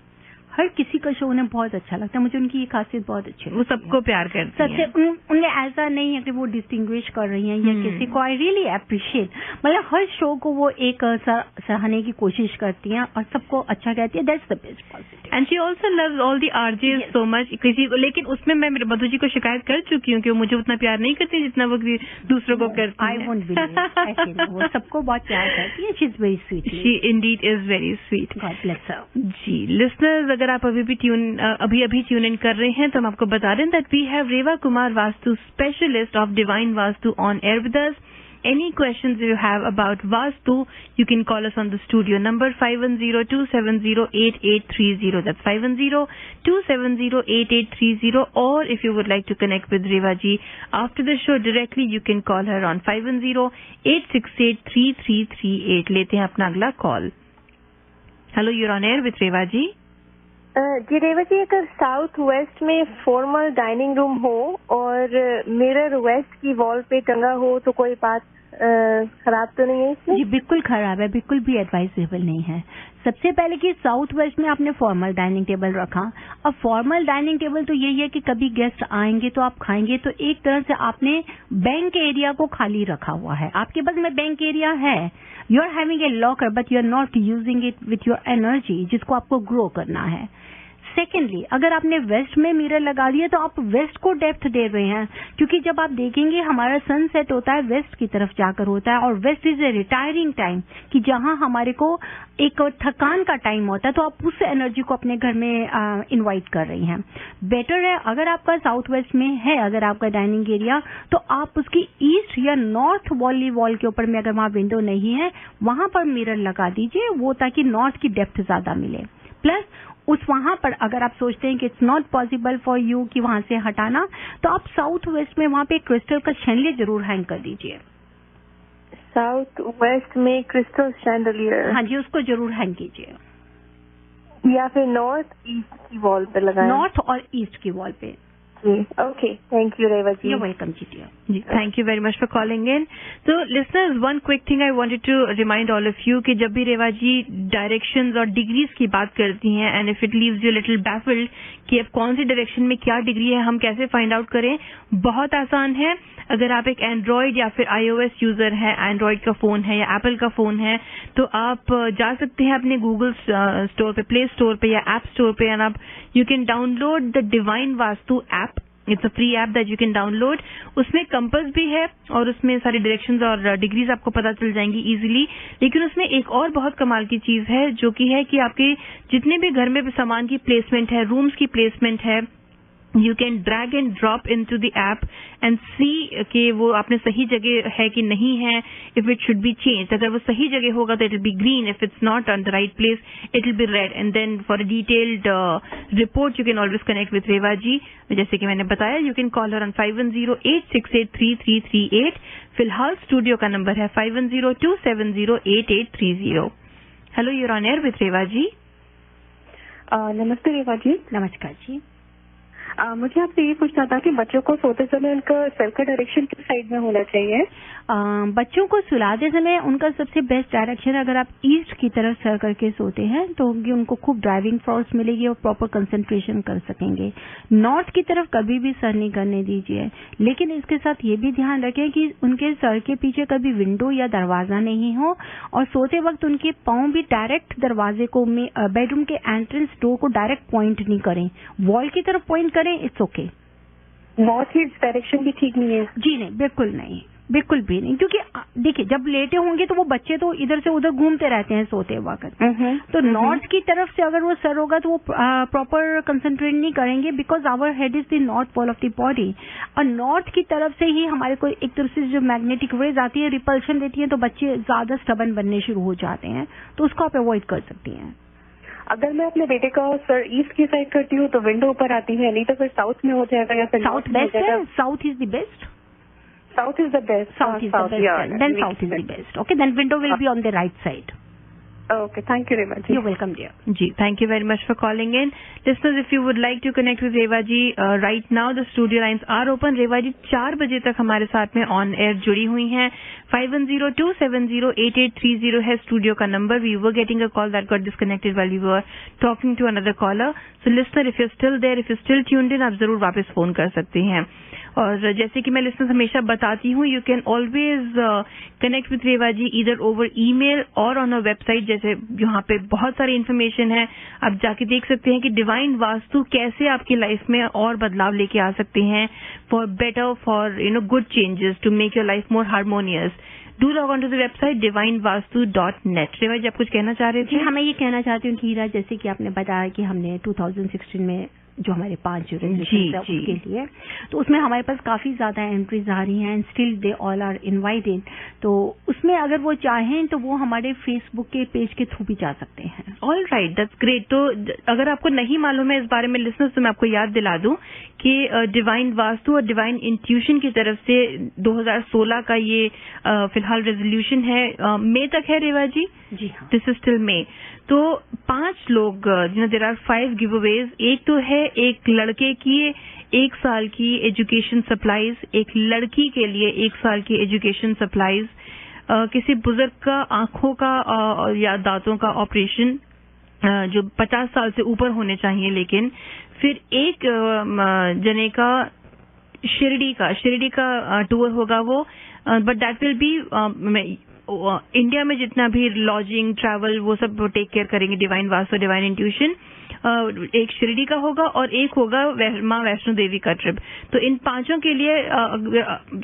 हर किसी का शो उन्हें बहुत अच्छा लगता है। मुझे उनकी ये खासियत बहुत अच्छी है, वो सबको प्यार करती हैं। सबसे उन्हें ऐसा नहीं है कि वो डिस्टिंग्विश कर रही हैं या किसी को। आई रियली अप्रिशिएट, मतलब हर शो को वो एक सराहने की कोशिश करती हैं और सबको अच्छा कहती है। That's the best positive. And she also loves all the RJs so much. किसी को, लेकिन उसमें मैं मेरे मधु जी को शिकायत कर चुकी हूँ कि वो मुझे उतना प्यार नहीं करती जितना वो दूसरों को करती है। आई वोंट बिलीव, वो सबको बहुत प्यार करती है। She is very sweet, she indeed is very sweet, God bless her. जी लिसनर्स, अगर आप अभी ट्यून इन कर रहे हैं तो हम आपको बता दें that we have Reva Kumar vastu specialist of divine Vastu on air with us. Any questions you have about Vastu, you can call us on the studio number 510-270-8830. That's 510-270-8830. Or if you would like to connect with Reva ji after the show directly, you can call her on 510-868-3338. लेते हैं अपना अगला call. Hello, you're on air with Reva ji. जी रेवा जी, अगर south west में formal dining room हो और mirror waste की wall पे टंगा हो तो कोई बात खराब तो नहीं है इसमें? जी बिल्कुल खराब है, बिल्कुल भी एडवाइजेबल नहीं है। सबसे पहले कि साउथ वेस्ट में आपने फॉर्मल डाइनिंग टेबल रखा। अब फॉर्मल डाइनिंग टेबल तो यही है कि कभी गेस्ट आएंगे तो आप खाएंगे, तो एक तरह से आपने बैंक एरिया को खाली रखा हुआ है। आपके पास में बैंक एरिया है, you are having a locker but you are not using it with your energy जिसको आपको ग्रो करना है। सेकेंडली, अगर आपने वेस्ट में मिरर लगा दिया तो आप वेस्ट को डेप्थ दे रहे हैं, क्योंकि जब आप देखेंगे हमारा सनसेट होता है वेस्ट की तरफ जाकर होता है, और west is a retiring time कि जहां हमारे को एक थकान का टाइम होता है, तो आप उस एनर्जी को अपने घर में इनवाइट कर रही हैं। बेटर है अगर आपका साउथ वेस्ट में है अगर आपका डाइनिंग एरिया, तो आप उसकी ईस्ट या नॉर्थ वाली वॉल के ऊपर में अगर वहां विंडो नहीं है वहां पर मिरर लगा दीजिए, वो ताकि नॉर्थ की डेप्थ ज्यादा मिले। प्लस उस वहां पर अगर आप सोचते हैं कि it's not possible for you कि वहां से हटाना, तो आप साउथ वेस्ट में वहां पे क्रिस्टल का शैंडलियर जरूर हैंग कर दीजिए। साउथ वेस्ट में क्रिस्टल शैंडलियर? हाँ जी, उसको जरूर हैंग कीजिए। या फिर नॉर्थ ईस्ट की वॉल पे लगाएं? नॉर्थ और ईस्ट की वॉल पे। Okay, thank you, Reva ji. You're welcome, Jitia. Thank you very much for calling in. So, listeners, one quick thing I wanted to remind all of you कि जब भी रेवा जी directions और degrees की बात करती हैं, and if it leaves you a little baffled कि अब कौन सी डायरेक्शन में क्या डिग्री है, हम कैसे फाइंड आउट करें, बहुत आसान है। अगर आप एक एंड्रॉइड या फिर iOS यूजर है, एंड्रॉइड का फोन है या एप्पल का फोन है, तो आप जा सकते हैं अपने गूगल स्टोर पे, प्ले स्टोर पे या ऐप स्टोर पे, एंड आप you can download the divine vastu app it's a free app that you can download. उसमें कंपास भी है और उसमें सारी डायरेक्शंस और डिग्रीज आपको पता चल जाएंगी इजीली. लेकिन उसमें एक और बहुत कमाल की चीज है जो कि है कि आपके जितने भी घर में सामान की प्लेसमेंट है, रूम्स की प्लेसमेंट है, you can drag and drop into the app and see कि वो आपने सही जगह है कि नहीं है. If it should be change, अगर वो सही जगह होगा तो it will be green. If it's not on the right place it will be red. And then for a detailed report you can always connect with Reva ji. जैसे कि मैंने बताया, you can call her on 5108683338. फिलहाल studio का number है 5102708830. Hello, you're on air with Reva ji. नमस्ते रेवा जी. नमस्कार जी. मुझे आपसे ये पूछना था कि बच्चों को सोते समय उनका सर का डायरेक्शन किस साइड में होना चाहिए? बच्चों को सुलाते समय उनका सबसे बेस्ट डायरेक्शन, अगर आप ईस्ट की तरफ सर करके सोते हैं तो उनको खूब ड्राइविंग फोर्स मिलेगी और प्रॉपर कंसंट्रेशन कर सकेंगे. नॉर्थ की तरफ कभी भी सर नहीं करने दीजिए. लेकिन इसके साथ ये भी ध्यान रखें कि उनके सर के पीछे कभी विंडो या दरवाजा नहीं हो और सोते वक्त उनके पांव भी डायरेक्ट दरवाजे को बेडरूम के एंट्रेंस डोर को डायरेक्ट पॉइंट नहीं करें, वॉल की तरफ पॉइंट करें. It's okay. North east direction भी ठीक नहीं है? जी नहीं, बिल्कुल नहीं, बिल्कुल भी नहीं. क्योंकि देखिए, जब लेटे होंगे तो वो बच्चे तो इधर से उधर घूमते रहते हैं सोते वक्त. तो नॉर्थ की तरफ से अगर वो सर होगा तो वो प्रॉपर कंसंट्रेट नहीं करेंगे, because our head is the north pole of the body. और नॉर्थ की तरफ से ही हमारे को एक तरफ से जो मैग्नेटिक रेज आती है, रिपल्शन देती है, तो बच्चे ज्यादा स्टबन बनने शुरू हो जाते हैं. तो उसको आप अवॉइड कर सकती हैं. अगर मैं अपने बेटे का सर ईस्ट की साइड करती हूँ तो विंडो ऊपर आती है, नहीं तो फिर साउथ में हो जाएगा या फिर साउथ बेस्ट है. South is the best. South is the best. South is the best. Yeah, then South is the best. Okay, then window will be on the right side. Okay, thank you very much. You're welcome, dear. Ji, thank you very much for calling in. Listeners, if you would like to connect with Rewa ji, right now the studio lines are open. Rewa ji 4 बजे तक हमारे साथ में on air जुड़ी हुई हैं. 5102708830 है studio का number. We were getting a call that got disconnected while we were talking to another caller. So listener, if you're still there, if you're still tuned in, आप जरूर वापस फोन कर सकती हैं. और जैसे कि मैं लिसनर्स हमेशा बताती हूँ, you can always connect with Reva ji either over email और ऑन अ वेबसाइट. जैसे यहाँ पे बहुत सारी इन्फॉर्मेशन है, आप जाके देख सकते हैं कि डिवाइन वास्तु कैसे आपकी लाइफ में और बदलाव लेके आ सकते हैं for better, for good changes to make your life more harmonious. Do log on to the website divinevastu.net. Reva ji, आप कुछ कहना चाह रहे थे? जी हाँ, मैं ये कहना चाहती हूँ हीरा, जैसे कि आपने बताया कि हमने 2016 में जो हमारे 5 रेजोल्यूशंस है उसके लिए, तो उसमें हमारे पास काफी ज्यादा एंट्रीज आ रही हैं and still they all are invited. तो उसमें अगर वो चाहें तो वो हमारे फेसबुक के पेज के थ्रू भी जा सकते हैं. All right, that's great. तो अगर आपको नहीं मालूम है इस बारे में लिसनर्स, तो मैं आपको याद दिला दूं कि डिवाइन वास्तु और डिवाइन इंट्यूशन की तरफ से 2016 का ये फिलहाल रेजोल्यूशन है. मई तक है रेवा जी. जी हाँ, दिस इज स्टिल मे. तो 5 लोग, देयर आर 5 गिवअवेज. एक तो है एक लड़के की 1 साल की एजुकेशन सप्लाईज, एक लड़की के लिए 1 साल की एजुकेशन सप्लाईज, किसी बुजुर्ग का आंखों का या दांतों का ऑपरेशन जो 50 साल से ऊपर होने चाहिए. लेकिन फिर एक जने का शिरडी का टूर होगा वो, but that will be India में जितना भी लॉजिंग, ट्रैवल, वो सब टेक केयर करेंगे डिवाइन वास्तु, डिवाइन इंट्यूशन. एक शिरडी का होगा और एक होगा माँ वैष्णो देवी का ट्रिप. तो इन 5 के लिए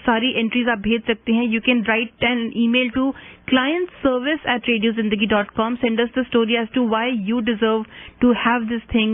सारी एंट्रीज आप भेज सकते हैं. You can write an email to clientservice@radiozindagi.com. Send us the story as to why you deserve to have this thing,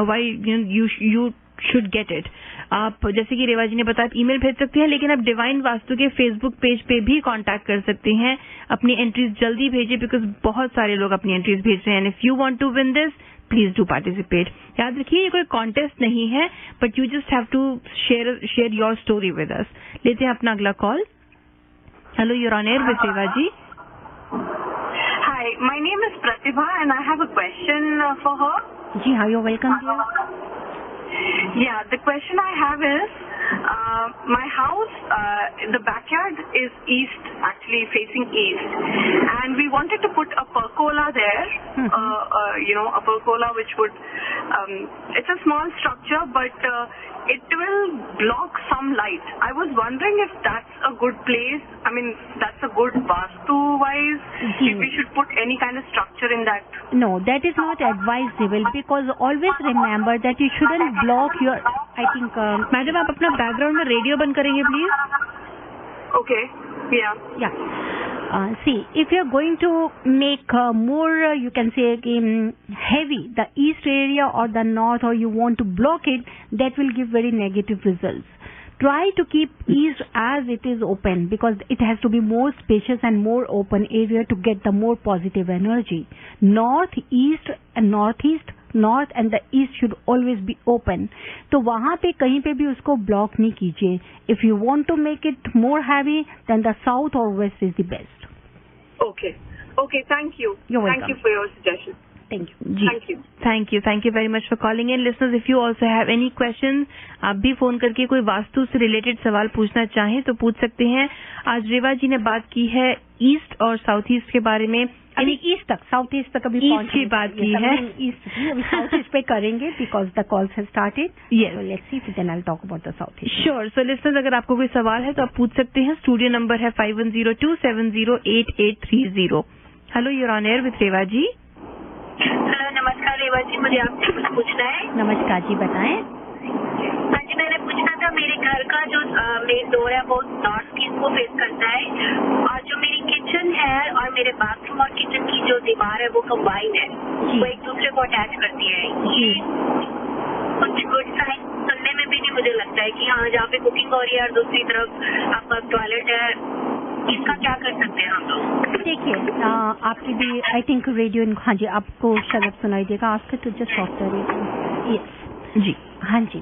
why you should get it. आप जैसे कि रेवा जी ने बताया, आप ईमेल भेज सकते हैं, लेकिन आप डिवाइन वास्तु के फेसबुक पेज पे भी कांटेक्ट कर सकते हैं. अपनी एंट्रीज जल्दी भेजिए, बिकॉज बहुत सारे लोग अपनी एंट्रीज भेज रहे हैं. And if you want to win this, please do participate. याद रखिए, ये कोई कॉन्टेस्ट नहीं है, but you just have to share your story with us. लेते हैं अपना अगला call. Hello, you're on air with Reva ji. Hi, my name is Pratibha and I have a question for her. जी हाँ, you're welcome. Yeah, the question I have is, my house, the backyard is east, actually facing east, and we wanted to put a pergola there, a pergola which would, it's a small structure, but it will block some light. I was wondering if that's a good place. I mean, that's a good vastu-wise if we should put any kind of structure in that. No, that is not advisable because always remember that you shouldn't block your. I think. Madam आप अपना background में radio बंद करेंगे please. Okay. Yeah. See, if you're going to make more, you can say heavy the east area or the north, or you want to block it, that will give very negative results. Try to keep east as it is open because it has to be more spacious and more open area to get the more positive energy. North, east and northeast, north and the east should always be open. तो वहाँ पे कहीं पे भी उसको block नहीं कीजिए. If you want to make it more heavy, then the south or west is the best. Okay. Thank you. You're welcome. Thank you for your suggestion. Thank you. Thank you. Thank you very much for calling in. Listeners, if you also have any questions, आप भी phone करके कोई वास्तु से related सवाल पूछना चाहें तो पूछ सकते हैं. आज रेवा जी ने बात की है ईस्ट और साउथ ईस्ट के बारे में. अभी ईस्ट तक, साउथ ईस्ट तक अभी ईस्ट की बात की है. ईस्ट अभी साउथ ईस्ट पे करेंगे because the calls have started. Yes. So let's see, then I'll talk about the south east. Sure. So listeners, अगर आपको कोई सवाल है तो आप पूछ सकते हैं. स्टूडियो नंबर है 5102708830. Hello, you're on air with Reva ji. Hello, नमस्कार रेवा जी, मुझे आपसे कुछ पूछना है. नमस्कार जी, बताएं. हाँ जी, मैंने पूछना था मेरे घर का जो मेन डोर है वो नॉर्थ ईस्ट को फेस करता है और जो मेरी किचन है और मेरे बाथरूम और किचन की जो दीवार है वो कंबाइन है, वो एक दूसरे को अटैच करती है. ये कुछ गुड साइन सुनने में भी नहीं मुझे लगता है कि हाँ जहाँ पे कुकिंग हो रही है और दूसरी तरफ आपका टॉयलेट है, इसका क्या कर सकते हैं हम लोग? देखिए, आपकी भी आई थिंक रेडियो. हाँ जी, आपको शायद सुनाई देगा. आपके तो जस्ट सॉफ्टवेयर. यस जी. हाँ जी,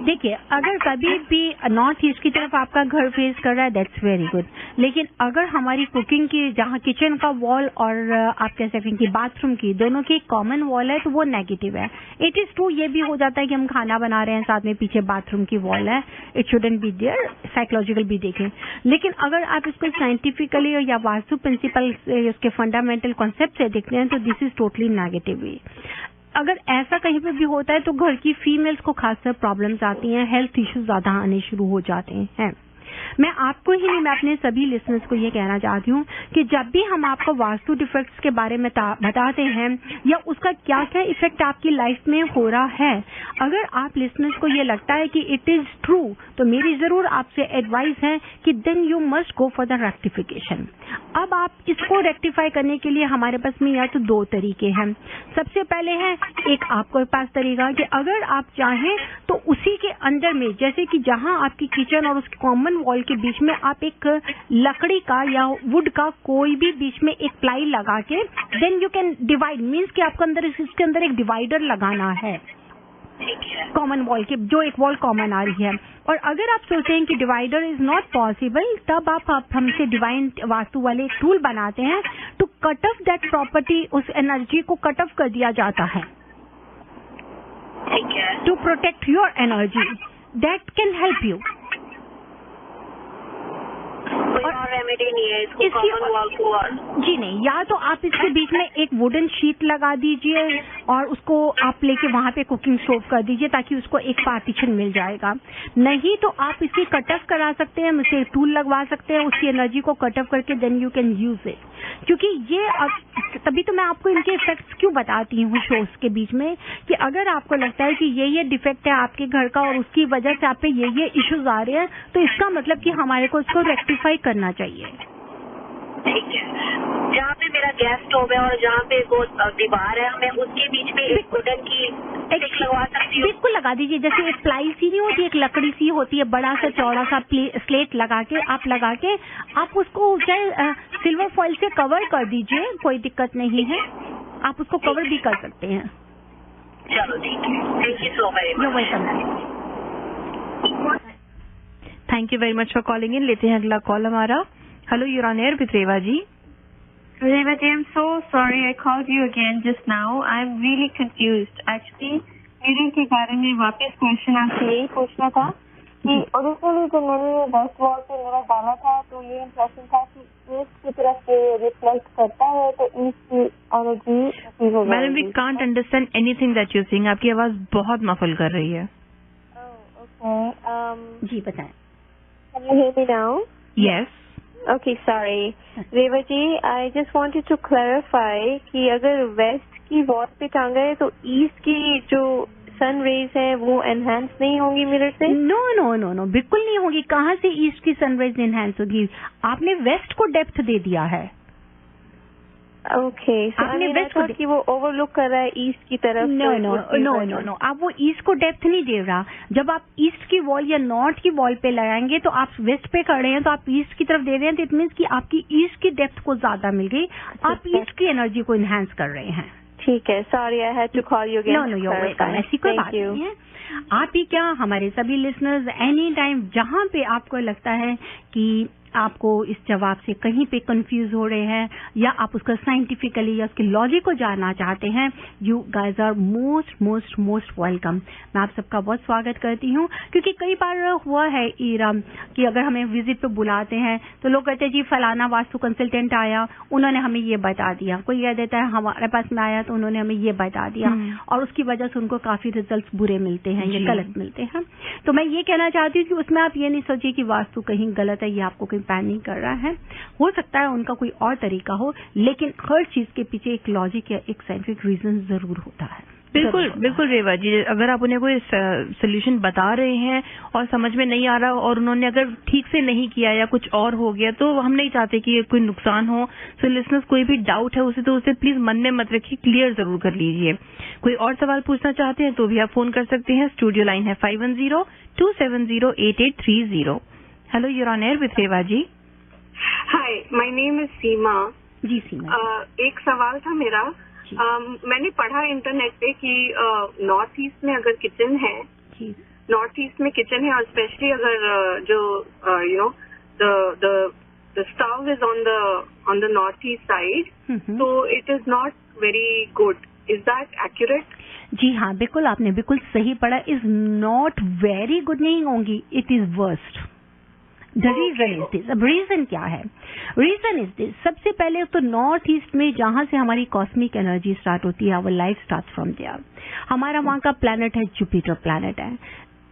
देखिए, अगर कभी भी नॉर्थ ईस्ट की तरफ आपका घर फेस कर रहा है, दैट्स वेरी गुड. लेकिन अगर हमारी कुकिंग की, जहाँ किचन का वॉल और आप कह सकते हैं कि बाथरूम की, दोनों की कॉमन वॉल है, तो वो नेगेटिव है. इट इज ट्रू, ये भी हो जाता है कि हम खाना बना रहे हैं, साथ में पीछे बाथरूम की वॉल है. It shouldn't be there. Psychological भी देखें. लेकिन अगर आप इसको साइंटिफिकली या वास्तु प्रिंसिपल इसके फंडामेंटल कॉन्सेप्ट से देखते हैं तो दिस इज टोटली नेगेटिव. अगर ऐसा कहीं पे भी होता है तो घर की फीमेल्स को खासकर प्रॉब्लम्स आती हैं, हेल्थ इश्यूज ज्यादा आने शुरू हो जाते हैं. मैं आपको ही नहीं, मैं अपने सभी लिसनर्स को ये कहना चाहती हूँ कि जब भी हम आपको वास्तु डिफेक्ट्स के बारे में बताते हैं या उसका क्या क्या इफेक्ट आपकी लाइफ में हो रहा है, अगर आप लिसनर्स को ये लगता है कि इट इज ट्रू, तो मेरी जरूर आपसे एडवाइस है कि then you must go for the rectification. अब आप इसको रेक्टिफाई करने के लिए हमारे पास में या तो दो तरीके हैं. सबसे पहले है एक आपके पास तरीका कि अगर आप चाहें तो उसी के अंदर में, जैसे कि जहां आपकी किचन और उसकी कॉमन वॉल के बीच में आप एक लकड़ी का या वुड का कोई भी बीच में एक प्लाई लगा के then you can divide. Means कि आपको अंदर इसके अंदर एक डिवाइडर लगाना है कॉमन वॉल के, जो एक वॉल कॉमन आ रही है. और अगर आप सोचते हैं कि डिवाइडर इज नॉट पॉसिबल, तब आप हमसे डिवाइन वास्तु वाले एक टूल बनाते हैं to cut off that property. उस एनर्जी को कट ऑफ कर दिया जाता है to protect your energy. That can help you. और रेमेडी नहीं है इसको कॉमन वॉल को? जी नहीं, या तो आप इसके बीच में एक वुडन शीट लगा दीजिए और उसको आप लेके वहां पे कुकिंग स्टोव कर दीजिए ताकि उसको एक पार्टीशन मिल जाएगा. नहीं तो आप इसे कट ऑफ करा सकते हैं, उसे टूल लगवा सकते हैं, उसकी एनर्जी को कट ऑफ करके then you can use it. क्योंकि ये तभी तो मैं आपको इनके इफेक्ट्स क्यों बताती हूँ शोज के बीच में, कि अगर आपको लगता है कि ये डिफेक्ट है आपके घर का और उसकी वजह से आप पे ये इश्यूज आ रहे हैं, तो इसका मतलब कि हमारे को इसको रेक्टिफाई करना चाहिए. ठीक है. जहाँ पे मेरा गैस स्टोव है और जहाँ पे वो दीवार है, मैं उसके बीच में एक वुडन की स्टिक लगवा सकती हूँ? बिल्कुल लगा दीजिए. जैसे एक प्लाई सी नहीं होती, एक लकड़ी सी होती है, बड़ा सा चौड़ा सा स्लेट लगा के आप उसको चाहे सिल्वर फॉइल से कवर कर दीजिए, कोई दिक्कत नहीं है. आप उसको कवर भी कर सकते हैं. चलो ठीक है. Thank you so very much. You welcome. Thank you very much for calling in. लेते हैं अगला कॉल हमारा. Hello, you're on air with Reva ji. Reva ji, I'm so sorry I called you again just now. I'm really confused. Actually, मेरे के बारे में वापस question आपसे यही पूछना था कि ओरिजिनली जो मैंने वेस्ट वॉल पे मेरा डाला था तो ये इम्प्रेशन था कि ईस्ट की तरफ से रिफ्लेक्ट करता है तो ईस्ट की एनर्जी रिसीव हो जाएगी. Madam, we can't understand anything that you saying. आपकी आवाज बहुत मफल कर रही है. ओके. जी बताएं. Can you hear me now? Yes. Okay, sorry. Rewa ji, I just wanted to clarify कि अगर वेस्ट की वॉल पे टांगा है तो ईस्ट की जो सन रेज है वो एनहांस नहीं होंगी मिरर से? नो नो नो नो, बिल्कुल नहीं होगी। कहाँ से ईस्ट की सन रेज एनहांस होगी? आपने वेस्ट को डेप्थ दे दिया है। ओके, आपने वेस्ट को कि वो ओवरलुक कर रहा है ईस्ट की तरफ। No no no no no, आप वो ईस्ट को डेप्थ नहीं दे रहा। जब आप ईस्ट की वॉल या नॉर्थ की वॉल पे लगाएंगे तो आप वेस्ट पे खड़े हैं तो आप ईस्ट की तरफ दे रहे हैं, तो इट मीन्स कि आपकी ईस्ट की डेप्थ को ज्यादा मिल गई, आप ईस्ट की एनर्जी को इनहेंस कर रहे हैं। ठीक है, sorry I had to call you again. No no, you're welcome. ऐसी कोई बात नहीं है। आप ही क्या, हमारे सभी लिसनर्स एनी टाइम जहां पे आपको लगता है कि आपको इस जवाब से कहीं पे कंफ्यूज हो रहे हैं या आप उसका साइंटिफिकली या उसके लॉजिक को जानना चाहते हैं, you guys are most most most welcome. मैं आप सबका बहुत स्वागत करती हूँ, क्योंकि कई बार हुआ है ईरा कि अगर हमें विजिट पे बुलाते हैं तो लोग कहते हैं जी फलाना वास्तु कंसल्टेंट आया, उन्होंने हमें ये बता दिया। कोई कह देता है हमारे पास में आया तो उन्होंने हमें ये बता दिया, और उसकी वजह से उनको काफी रिजल्ट बुरे मिलते हैं या गलत मिलते हैं। तो मैं ये कहना चाहती हूँ कि उसमें आप ये नहीं सोचिए कि वास्तु कहीं गलत है, ये आपको कहीं पैन नहीं कर रहा है। हो सकता है उनका कोई और तरीका हो, लेकिन हर चीज के पीछे एक लॉजिक या एक साइंटिफिक रीजन जरूर होता है। बिल्कुल बिल्कुल रेवा जी, अगर आप उन्हें कोई सोल्यूशन बता रहे हैं और समझ में नहीं आ रहा और उन्होंने अगर ठीक से नहीं किया या कुछ और हो गया, तो हम नहीं चाहते कि कोई नुकसान हो। सो लिसनर्स, कोई भी डाउट है उसे प्लीज मन में मत रखिए, क्लियर जरूर कर लीजिए। कोई और सवाल पूछना चाहते हैं तो भी आप फोन कर सकते हैं। स्टूडियो लाइन है 510-270-8830। Hello, you're on air with Reva ji. Hi, my name is Seema. जी सीमा, एक सवाल था मेरा। मैंने पढ़ा इंटरनेट पे कि नॉर्थ ईस्ट में अगर किचन है, नॉर्थ ईस्ट में किचन है, और स्पेशली अगर जो you know the stove is on the north east side, तो it is not very good. Is that accurate? जी हाँ, बिल्कुल, आपने बिल्कुल सही पढ़ा। इज नॉट वेरी गुड नहीं होंगी, it is worst. The reason is this. अब रीजन क्या है? रीजन इज दिस, सबसे पहले तो नॉर्थ ईस्ट में जहां से हमारी कॉस्मिक एनर्जी स्टार्ट होती है, our life start from there. हमारा वहां का प्लैनेट है जुपिटर प्लैनेट है।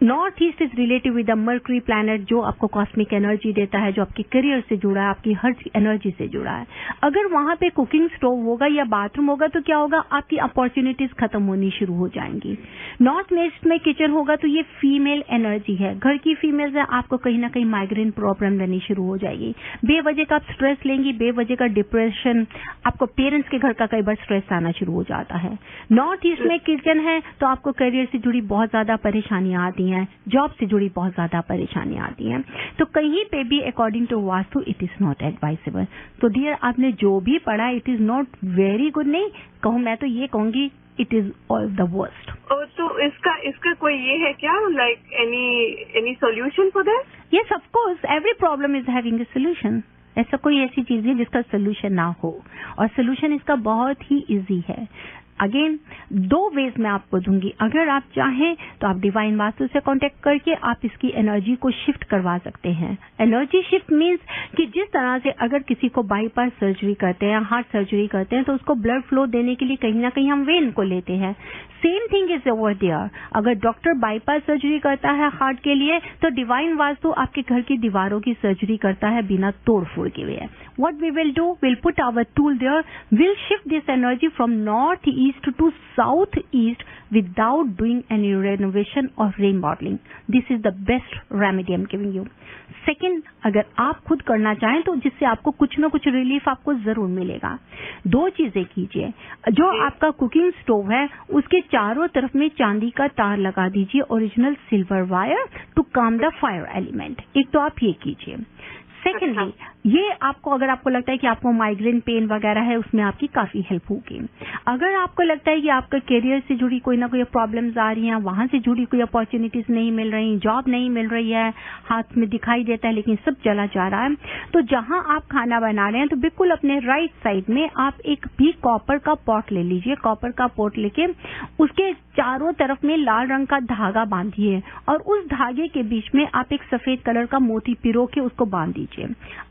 North east is relative with the Mercury planet, जो आपको कॉस्मिक एनर्जी देता है, जो आपके करियर से जुड़ा है, आपकी हर एनर्जी से जुड़ा है। अगर वहां पे कुकिंग स्टोव होगा या बाथरूम होगा तो क्या होगा, आपकी अपॉर्चुनिटीज खत्म होनी शुरू हो जाएंगी। नॉर्थ ईस्ट में किचन होगा तो ये फीमेल एनर्जी है, घर की फीमेल है, आपको कहीं ना कहीं माइग्रेन प्रॉब्लम रहनी शुरू हो जाएगी। बेवजह का आप स्ट्रेस लेंगी, बेवजह का डिप्रेशन, आपको पेरेंट्स के घर का कई बार स्ट्रेस आना शुरू हो जाता है। नॉर्थ ईस्ट में किचन है तो आपको करियर से जुड़ी बहुत ज्यादा परेशानियां आती हैं, जॉब से जुड़ी बहुत ज्यादा परेशानियां आती हैं। तो कहीं पे भी according to vastu it is not advisable. तो डियर, आपने जो भी पढ़ा it is not very good नहीं कहूं, मैं तो ये कहूंगी it is all the worst. तो इसका कोई ये है क्या, like any solution for that? Yes, of course, every problem is having a solution. ऐसा कोई ऐसी चीज है जिसका सोल्यूशन ना हो, और सोल्यूशन इसका बहुत ही इजी है। अगेन, 2 वेज मैं आपको दूंगी। अगर आप चाहें तो आप डिवाइन वास्तु से कांटेक्ट करके आप इसकी एनर्जी को शिफ्ट करवा सकते हैं। एनर्जी शिफ्ट मींस कि जिस तरह से अगर किसी को बाईपास सर्जरी करते हैं, हार्ट सर्जरी करते हैं, तो उसको ब्लड फ्लो देने के लिए कहीं ना कहीं हम वेन को लेते हैं। Same thing is over there. अगर डॉक्टर बाईपास सर्जरी करता है हार्ट के लिए, तो डिवाइन वास्तु आपके घर की दीवारों की सर्जरी करता है बिना तोड़ फोड़ के हुए। What we will do, we'll put our tool there, we'll shift this energy from northeast to southeast without doing any renovation or remodeling. This is the best remedy I'm giving you. Second, अगर आप खुद करना चाहें तो जिससे आपको कुछ ना कुछ रिलीफ आपको जरूर मिलेगा। 2 चीजें कीजिए। जो आपका कुकिंग स्टोव है उसके चारों तरफ में चांदी का तार लगा दीजिए, ओरिजिनल सिल्वर वायर, टू काम द फायर एलिमेंट। एक तो आप ये कीजिए। सेकेंडली, ये आपको, अगर आपको लगता है कि आपको माइग्रेन पेन वगैरह है, उसमें आपकी काफी हेल्प होगी। अगर आपको लगता है कि आपका करियर से जुड़ी कोई ना कोई प्रॉब्लम्स आ रही हैं, वहां से जुड़ी कोई अपॉर्चुनिटीज नहीं मिल रही, जॉब नहीं मिल रही है, हाथ में दिखाई देता है लेकिन सब चला जा रहा है, तो जहां आप खाना बना रहे हैं तो बिल्कुल अपने राइट साइड में आप एक भी कॉपर का पॉट ले लीजिए। कॉपर का पॉट लेके उसके चारों तरफ में लाल रंग का धागा बांधिए, और उस धागे के बीच में आप एक सफेद कलर का मोती पिरो के उसको बांध दीजिए।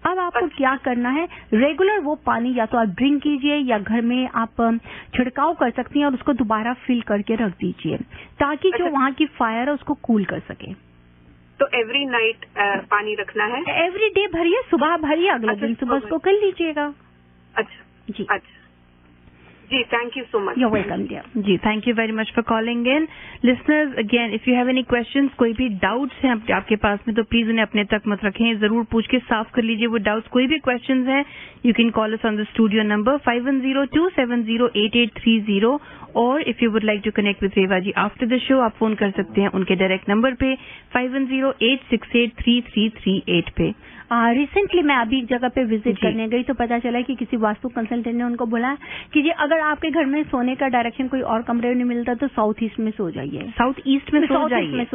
अब आपको क्या करना है, रेगुलर वो पानी या तो आप ड्रिंक कीजिए या घर में आप छिड़काव कर सकती हैं और उसको दोबारा फिल करके रख दीजिए, ताकि जो वहां की फायर है उसको कूल कर सके। तो एवरी नाइट पानी रखना है? एवरी डे भरिए, सुबह भरिए, अगले दिन सुबह उसको कर लीजिएगा। अच्छा जी, अच्छा जी, thank you so much. You're welcome, dear. जी, thank you very much for calling in. Listeners, again if you have any questions, कोई भी डाउट्स हैं आपके पास में, तो प्लीज उन्हें अपने तक मत रखें, जरूर पूछ के साफ कर लीजिए वो डाउट्स। कोई भी क्वेश्चंस हैं, you can call us on the studio number 5102708830, और if you would like to connect with Reva ji after the show, आप फोन कर सकते हैं उनके डायरेक्ट नंबर पे 5108683338 पे। रिसेंटली मैं अभी एक जगह पे विजिट करने गई तो पता चला कि किसी वास्तु कंसल्टेंट ने उनको बोला कि जी अगर आपके घर में सोने का डायरेक्शन कोई और कमरे में मिलता तो साउथ ईस्ट में सो जाइए, साउथ ईस्ट में सो जाइए।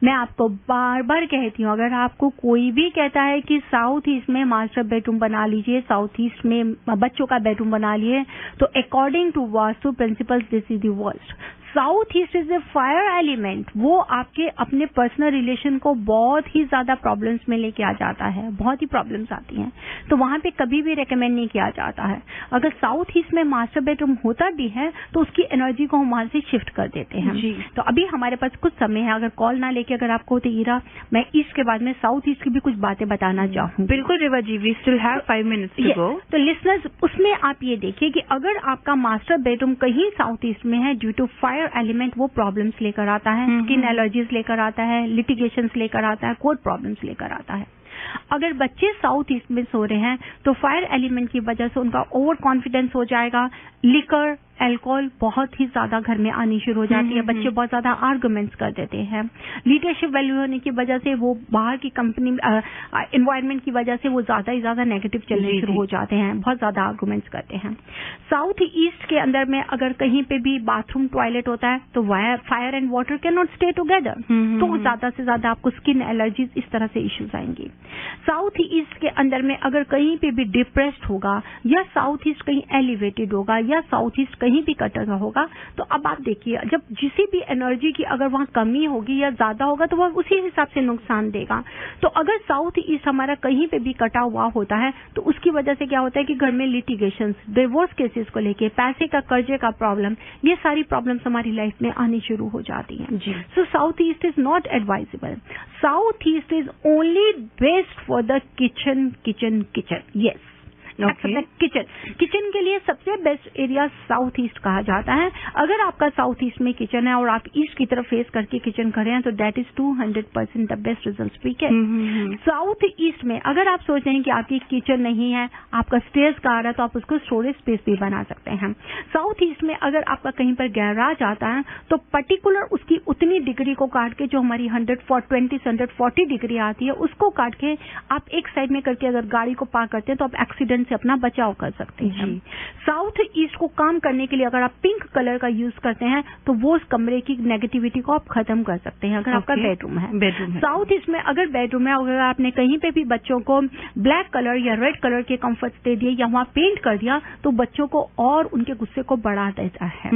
मैं आपको बार बार कहती हूँ, अगर आपको कोई भी कहता है कि साउथ ईस्ट में मास्टर बेडरूम बना लीजिए, साउथ ईस्ट में बच्चों का बेडरूम बना लिए, तो according to vastu principles this is the worst. South east is a fire element, वो आपके अपने पर्सनल रिलेशन को बहुत ही ज्यादा प्रॉब्लम्स में लेके आ जाता है, बहुत ही प्रॉब्लम्स आती हैं, तो वहां पे कभी भी रेकमेंड नहीं किया जाता है। अगर साउथ ईस्ट में मास्टर बेडरूम होता भी है तो उसकी एनर्जी को हम वहां से शिफ्ट कर देते हैं। तो अभी हमारे पास कुछ समय है, अगर कॉल ना लेके अगर आपको तो ईरा, मैं ईस्ट के बाद में साउथ ईस्ट की भी कुछ बातें बताना चाहूँ। बिल्कुल Reva ji, we still have 5 minutes to go. तो लिसनर्स, उसमें आप ये देखिए कि अगर आपका मास्टर बेडरूम कहीं साउथ ईस्ट में है, ड्यू टू फायर एलिमेंट वो प्रॉब्लम्स लेकर आता है, स्किन एलर्जीज लेकर आता है, लिटिगेशंस लेकर आता है, कोर्ट प्रॉब्लम्स लेकर आता है। अगर बच्चे साउथ ईस्ट में सो रहे हैं तो फायर एलिमेंट की वजह से उनका ओवर कॉन्फिडेंस हो जाएगा, लिकर अल्कोहल बहुत ही ज्यादा घर में आनी शुरू हो जाती है, बच्चे बहुत ज्यादा आर्गुमेंट्स कर देते हैं, लीडरशिप वैल्यू होने की वजह से वो बाहर की कंपनी एनवायरनमेंट की वजह से वो ज्यादा ही ज्यादा नेगेटिव चलने शुरू हो जाते हैं, बहुत ज्यादा आर्गुमेंट्स करते हैं। साउथ ईस्ट के अंदर में अगर कहीं पे भी बाथरूम टॉयलेट होता है तो fire and water can not stay together, तो ज्यादा से ज्यादा आपको स्किन एलर्जीज इस तरह से इश्यूज आएंगी। साउथ ईस्ट के अंदर में अगर कहीं पे भी डिप्रेस्ड होगा, या साउथ ईस्ट कहीं एलिवेटेड होगा, या साउथ ईस्ट कहीं भी कटा होगा, तो अब आप देखिए जब किसी भी एनर्जी की अगर वहां कमी होगी या ज्यादा होगा तो वह उसी हिसाब से नुकसान देगा। तो अगर साउथ ईस्ट हमारा कहीं पे भी कटा हुआ होता है तो उसकी वजह से क्या होता है कि घर में लिटिगेशंस, डिवोर्स केसेस को लेके, पैसे का, कर्जे का प्रॉब्लम, ये सारी प्रॉब्लम्स हमारी लाइफ में आनी शुरू हो जाती हैं। So south east is not advisable. South east is only best for the kitchen. Yes, kitchen के लिए सबसे बेस्ट एरिया साउथ ईस्ट कहा जाता है। अगर आपका साउथ ईस्ट में किचन है और आप ईस्ट की तरफ फेस करके किचन कर रहे हैं तो that is 200% the best results we get. South east में अगर आप सोच रहे हैं कि आपकी किचन नहीं है, आपका स्टेयर्स का आ रहा है, तो आप उसको स्टोरेज स्पेस भी बना सकते हैं। साउथ ईस्ट में अगर आपका कहीं पर गैराज आता है तो पर्टिकुलर उसकी उतनी डिग्री को काट के, जो हमारी 120 से 140 डिग्री आती है, उसको काट के आप एक साइड में करके अगर गाड़ी को पार्क करते हैं तो आप एक्सीडेंट से अपना बचाव कर सकते हैं। साउथ ईस्ट को काम करने के लिए अगर आप पिंक कलर का यूज करते हैं तो वो उस कमरे की नेगेटिविटी को आप खत्म कर सकते हैं। अगर आपका बेडरूम है साउथ ईस्ट में, अगर बेडरूम है, अगर आपने कहीं पे भी बच्चों को ब्लैक कलर या रेड कलर के कंफर्ट्स दे दिए या वहां पेंट कर दिया तो बच्चों को और उनके गुस्से को बढ़ा देता है।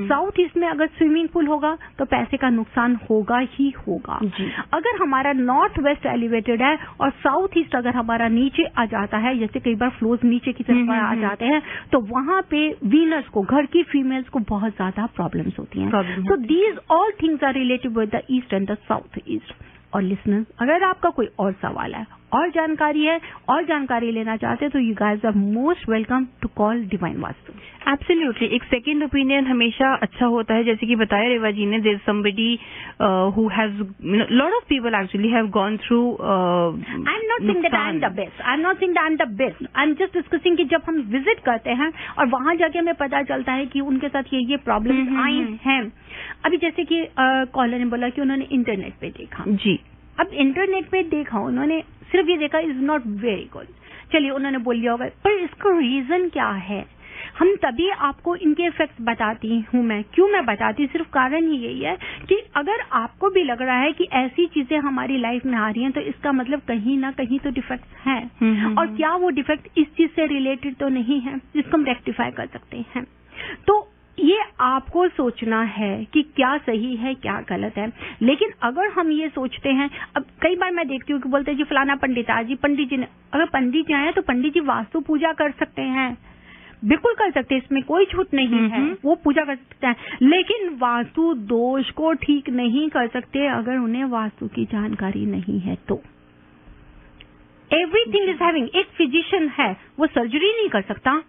साउथ ईस्ट में अगर स्विमिंग पूल होगा तो पैसे का नुकसान होगा ही होगा। अगर हमारा नॉर्थ वेस्ट एलिवेटेड है और साउथ ईस्ट अगर हमारा नीचे आ जाता है, जैसे कई बार फ्लोर्स नीचे की तरफ आ जाते हैं, तो वहां पे वीनर्स को, घर की फीमेल्स को बहुत ज्यादा प्रॉब्लम्स होती हैं। तो these all things are related with the east and the south east. और लिसनर्स, अगर आपका कोई और सवाल है और जानकारी है और जानकारी लेना चाहते हैं तो you guys are most welcome to call divine Vastu. Absolutely, एक सेकंड ओपिनियन हमेशा अच्छा होता है। जैसे कि बताया रेवा जी ने, there is somebody who has, lot of people actually have gone through. I am not saying that I am the best, I am not saying that I am the best, I am just discussing कि जब हम visit करते हैं और वहां जाके हमें पता चलता है कि उनके साथ ये प्रॉब्लम आई हैं। अभी जैसे कि कॉलर ने बोला कि उन्होंने इंटरनेट पे देखा। जी, अब इंटरनेट पे देखा, उन्होंने सिर्फ ये देखा इज नॉट वेरी गुड, चलिए उन्होंने बोल दिया होगा, पर इसका रीजन क्या है? हम तभी आपको इनके इफेक्ट्स बताती हूँ। मैं क्यों मैं बताती, सिर्फ कारण ही यही है कि अगर आपको भी लग रहा है कि ऐसी चीजें हमारी लाइफ में आ रही हैं तो इसका मतलब कहीं ना कहीं तो डिफेक्ट्स हैं। और क्या वो डिफेक्ट इस चीज से रिलेटेड तो नहीं है जिसको हम रेक्टिफाई कर सकते हैं। तो ये आपको सोचना है कि क्या सही है क्या गलत है। लेकिन अगर हम ये सोचते हैं, अब कई बार मैं देखती हूँ कि बोलते हैं जी फलाना पंडित जी ने, अगर पंडित जी आए तो पंडित जी वास्तु पूजा कर सकते हैं, बिल्कुल कर सकते हैं, इसमें कोई छूट नहीं है, वो पूजा कर सकते हैं, लेकिन वास्तु दोष को ठीक नहीं कर सकते अगर उन्हें वास्तु की जानकारी नहीं है तो। एवरीथिंग इज हैविंग, एक फिजिशियन है, वो सर्जरी नहीं कर सकता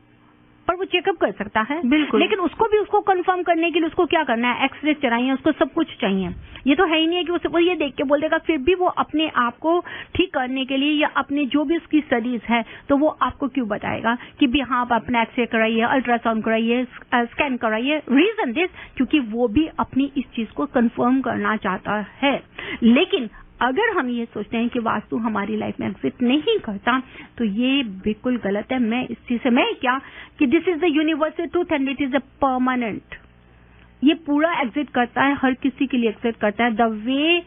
पर वो चेकअप कर सकता है, बिल्कुल, लेकिन उसको कंफर्म करने के लिए उसको क्या करना है, एक्सरे चाहिए, उसको सब कुछ चाहिए। ये तो है ही नहीं है कि वो ये देख के बोल देगा, फिर भी वो अपने आप को ठीक करने के लिए या अपने जो भी उसकी स्टडीज है तो वो आपको क्यों बताएगा कि भी हाँ आप अपना एक्सरे कराइए, अल्ट्रासाउंड कराइए, स्कैन कराइए। रीजन दिस, क्योंकि वो भी अपनी इस चीज को कंफर्म करना चाहता है। लेकिन अगर हम ये सोचते हैं कि वास्तु हमारी लाइफ में एग्जिस्ट नहीं करता तो ये बिल्कुल गलत है। मैं इस चीज से मैं क्या कि this is the universal truth and it is a permanent, ये पूरा एग्जिस्ट करता है, हर किसी के लिए एग्जिस्ट करता है। द वे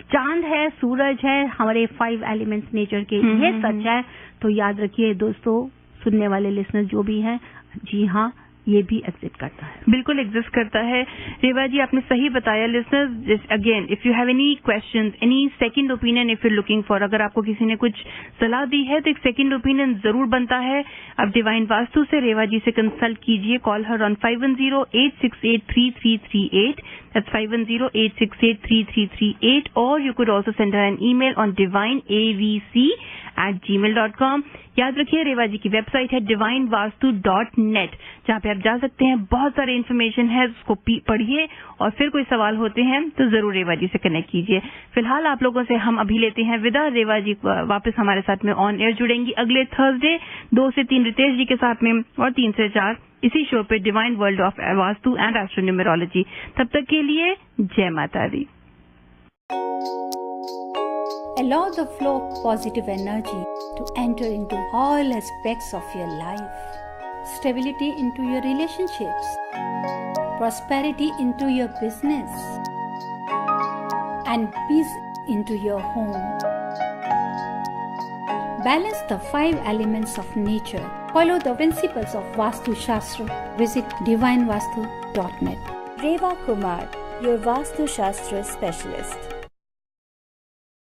चांद है, सूरज है, हमारे 5 एलिमेंट्स नेचर के, ये सच है। तो याद रखिए दोस्तों, सुनने वाले लिसनर जो भी हैं, जी हाँ, ये भी एग्जिस्ट करता है, बिल्कुल एग्जिस्ट करता है। रेवा जी आपने सही बताया। Listeners, again if you have any questions, any second opinion if you looking for, अगर आपको किसी ने कुछ सलाह दी है तो एक सेकंड ओपिनियन जरूर बनता है। आप डिवाइन वास्तु से रेवा जी से कंसल्ट कीजिए। Call her on 510-868-3338, that's 510-868-3338, or you could also send her an email on divineavc@gmail.com। याद रखिए रेवा जी की वेबसाइट है divinevastu.net, जहाँ पे आप जा सकते हैं, बहुत सारे इन्फॉर्मेशन है, उसको पढ़िए और फिर कोई सवाल होते हैं तो जरूर रेवा जी से कनेक्ट कीजिए। फिलहाल आप लोगों से हम अभी लेते हैं विदा। रेवा जी वापस हमारे साथ में ऑन एयर जुड़ेंगी अगले थर्सडे 2 से 3 रितेश जी के साथ में और 3 से 4 इसी शो पे divine world of vastu and astronumerology. तब तक के लिए जय माता दी। Allow the flow of positive energy to enter into all aspects of your life. Stability into your relationships. Prosperity into your business. And peace into your home. Balance the 5 elements of nature. Follow the principles of Vastu Shastra. Visit divinevastu.net. Reva Kumar, your Vastu Shastra specialist.